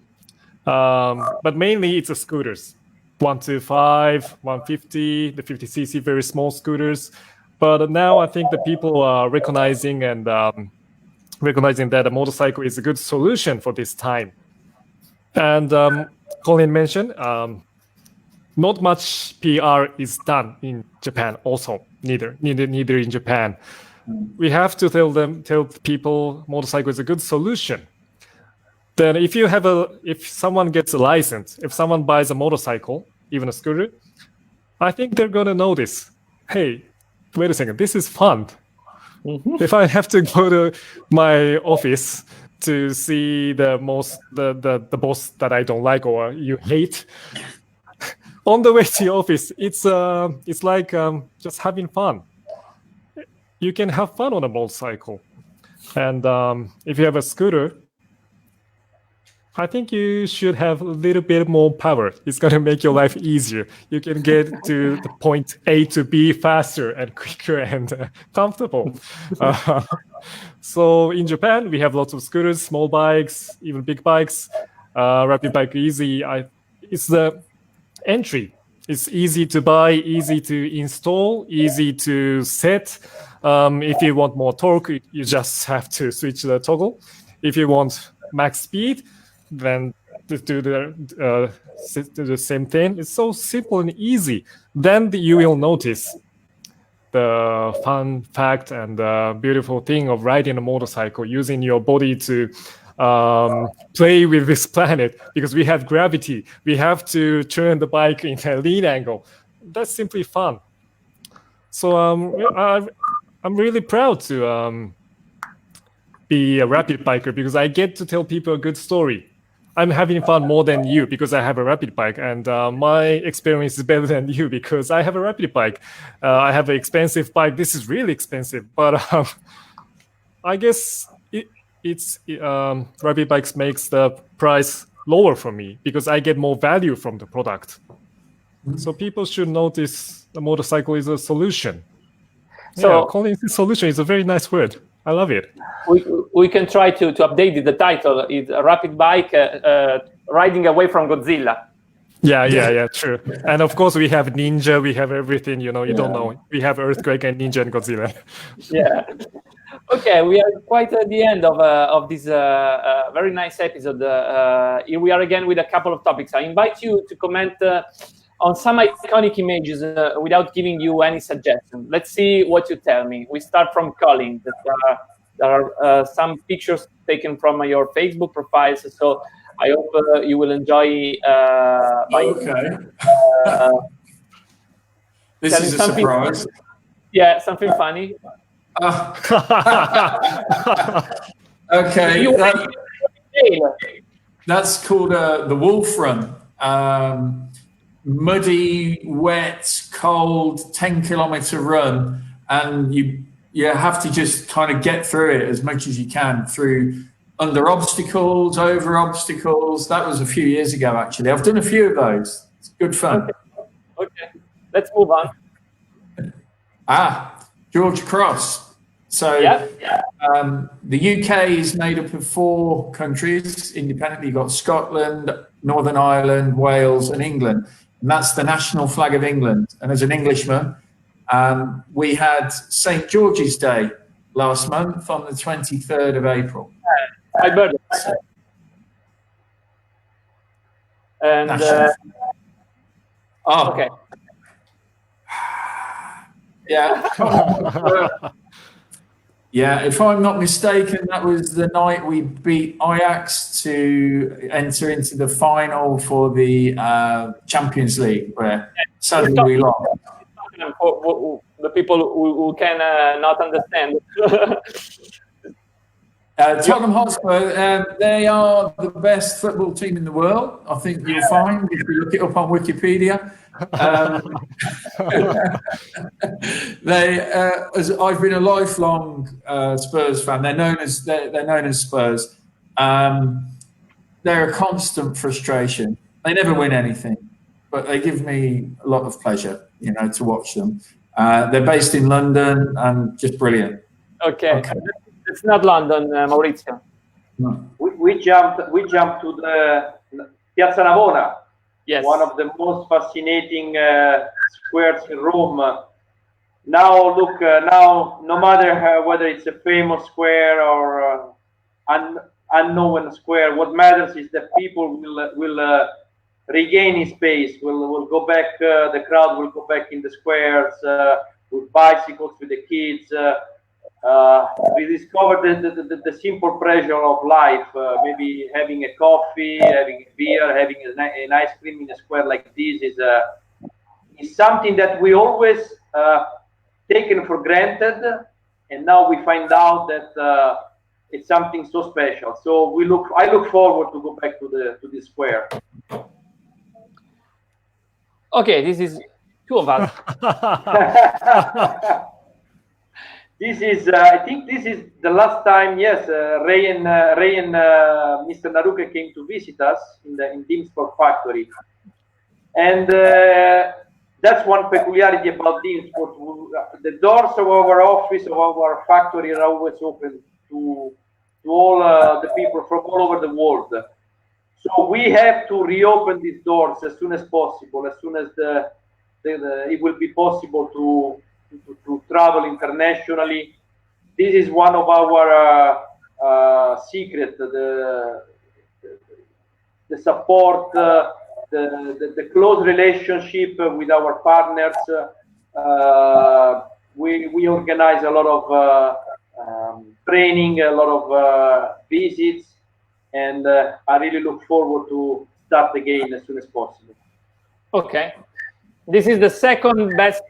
But mainly it's the scooters. 125, 150, the 50cc, very small scooters. But now I think the people are recognizing that a motorcycle is a good solution for this time. And Colin mentioned, not much PR is done in Japan also, neither in Japan. We have to tell people motorcycle is a good solution. Then if someone gets a license, if someone buys a motorcycle, even a scooter, I think they're gonna notice. Hey, wait a second, this is fun. If I have to go to my office to see the boss that I don't like or you hate, on the way to your office, it's like just having fun. You can have fun on a motorcycle, and if you have a scooter, I think you should have a little bit more power. It's going to make your life easier. You can get to the point A to B faster and quicker and comfortable. So in Japan, we have lots of scooters, small bikes, even big bikes. RAPiDBIKE Easy, it's the entry. It's easy to buy, easy to install, easy to set. If you want more torque, you just have to switch the toggle. If you want max speed, then to do the same thing. It's so simple and easy. Then you will notice the fun fact and the beautiful thing of riding a motorcycle, using your body to play with this planet, because we have gravity. We have to turn the bike in a lean angle. That's simply fun. So I'm really proud to be a rapid biker, because I get to tell people a good story. I'm having fun more than you because I have a rapid bike, and my experience is better than you because I have a rapid bike. I have an expensive bike. This is really expensive, but I guess rapid bikes makes the price lower for me because I get more value from the product. So people should notice the motorcycle is a solution. So calling it a solution is a very nice word. I love it. We can try to update the title. It's a rapid bike riding away from Godzilla. Yeah, true. And of course we have Ninja, we have everything, you don't know. We have Earthquake and Ninja and Godzilla. Yeah. Okay, we are quite at the end of this very nice episode. Here we are again with a couple of topics. I invite you to comment on some iconic images without giving you any suggestion. Let's see what you tell me. We start from Colin. There are some pictures taken from your Facebook profiles, so I hope you will enjoy this is a surprise. Yeah, something funny. Okay. That's called the Wolf Run. Muddy, wet, cold, 10-kilometer run, and you have to just kind of get through it as much as you can, through under obstacles, over obstacles. That was a few years ago, actually. I've done a few of those. It's good fun. Okay. Let's move on. George Cross. So the UK is made up of 4 countries independently. You've got Scotland, Northern Ireland, Wales, and England. And that's the national flag of England. And as an Englishman, we had St. George's Day last month on the 23rd of April. My birthday. And okay. Yeah. Yeah, if I'm not mistaken, that was the night we beat Ajax to enter into the final for the Champions League, where suddenly we lost. For the people who can not understand. Tottenham Hotspur, they are the best football team in the world. I think you'll find if you look it up on Wikipedia. I've been a lifelong Spurs fan. They're known as Spurs. They're a constant frustration. They never win anything, but they give me a lot of pleasure, to watch them. They're based in London and just brilliant. Okay. It's not London, Maurizio. No. We jumped to the Piazza Navona. Yes. One of the most fascinating squares in Rome. Now look, no matter whether it's a famous square or unknown square, what matters is that people will regain his space. Will go back. The crowd will go back in the squares with bicycles, with the kids. We discovered the simple pleasure of life, maybe having a coffee, having a beer, having an ice cream in a square like this is is something that we always taken for granted, and now we find out that it's something so special. So I look forward to go back to the square. Okay, this is two of us. This is, I think this is the last time, yes, Ray and Mr. Naruke came to visit us in Dimsport factory. And that's one peculiarity about Dimsport. The doors of our office, of our factory are always open to all the people from all over the world. So we have to reopen these doors as soon as possible, as soon as it will be possible to travel internationally. This is one of our secrets, the support, the close relationship with our partners. We organize a lot of training, a lot of visits, and I really look forward to start again as soon as possible. Okay. This is the second best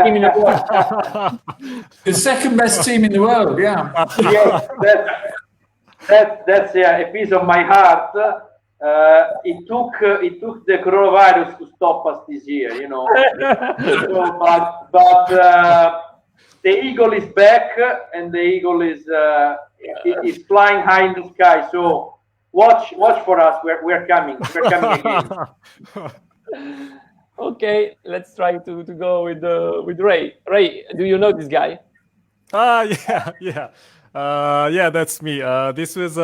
team in the world. The second best team in the world, yeah. Yes, that's a piece of my heart. It took the coronavirus to stop us this year, you know. So, but the eagle is back, and the eagle is flying high in the sky. So watch for us. We're coming. We're coming again. Okay, let's try to go with Ray. Ray, do you know this guy? Yeah, that's me. This was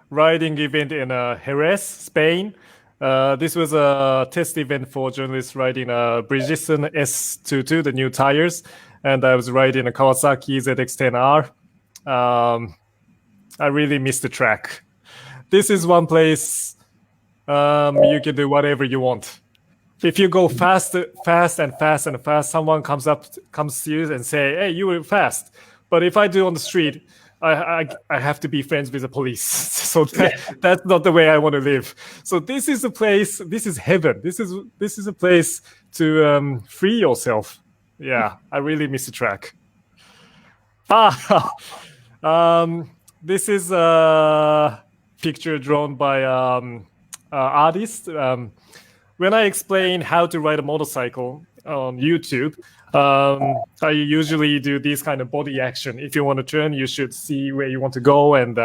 riding event in Jerez, Spain. This was a test event for journalists riding a Bridgestone S22, the new tires, and I was riding a Kawasaki ZX-10R. I really missed the track. This is one place you can do whatever you want. If you go fast, someone comes to you and say, "Hey, you were fast." But if I do on the street, I have to be friends with the police. So that's not the way I want to live. So this is a place. This is heaven. This is a place to free yourself. Yeah, I really miss the track. This is a picture drawn by artist. When I explain how to ride a motorcycle on YouTube, I usually do this kind of body action. If you want to turn, you should see where you want to go. And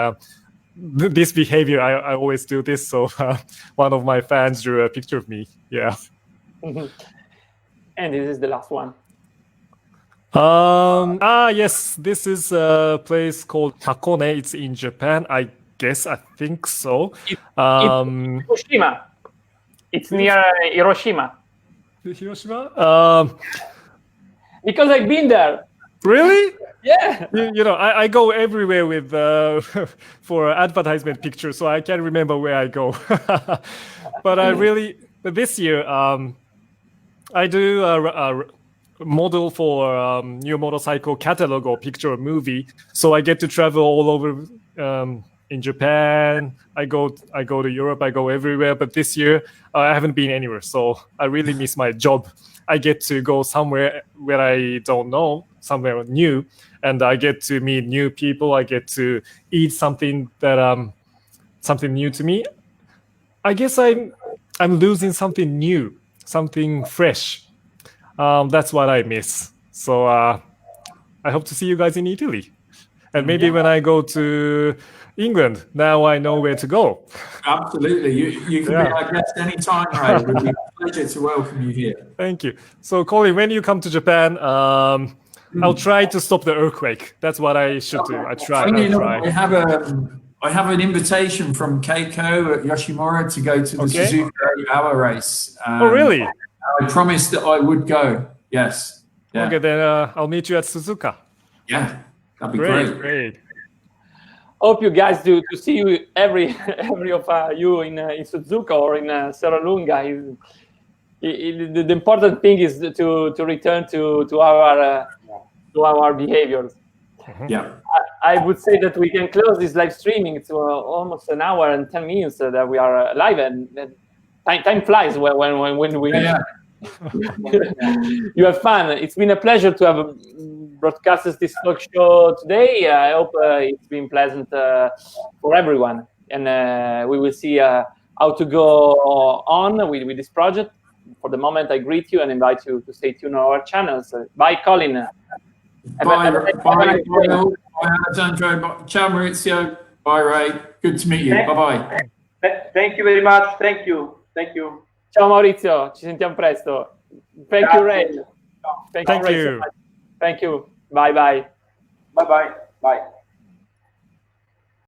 this behavior, I always do this. So one of my fans drew a picture of me. Yeah. And this is the last one. Yes, this is a place called Hakone. It's in Japan. I think so. It's Hiroshima. It's near Hiroshima. Hiroshima? Because I've been there. Really? Yeah. You know, I go everywhere with for advertisement pictures, so I can't remember where I go. But this year, I do a model for new motorcycle catalog or picture or movie. So I get to travel all over in Japan. I go to Europe. I go everywhere. But this year, I haven't been anywhere. So I really miss my job. I get to go somewhere where I don't know, somewhere new, and I get to meet new people. I get to eat something that something new to me. I guess I'm losing something new, something fresh. That's what I miss. So I hope to see you guys in Italy, and maybe when I go to England, now I know where to go. Absolutely, you can be our guest anytime, Ray. It would be a pleasure to welcome you here. Thank you. So, Colin, when you come to Japan, I'll try to stop the earthquake. That's what I should do. I try. I have an invitation from Keiko at Yoshimura to go to the Suzuka 8-hour race. Oh, really? I promised that I would go. Yes. Yeah. Okay, then I'll meet you at Suzuka. Yeah, that'd be great. Hope you guys do to see you every of you in Suzuka or in Serralunga. The important thing is to return to our behaviors. Yeah. I would say that we can close this live streaming to almost an hour and 10 minutes that we are live, and time flies when we You have fun. It's been a pleasure to have broadcasted this talk show today. I hope it's been pleasant for everyone, and we will see how to go on with this project. For the moment, I greet you and invite you to stay tuned on our channels. Bye, Colin. Bye, Alessandro. Ciao, Maurizio. Bye, Ray. Good to meet you. Bye-bye. Thank you very much. Thank you. Thank you. Ciao, Maurizio. Ci sentiamo presto. Thank you, Ray. Thank you. Thank you. Bye-bye. Bye-bye. Bye.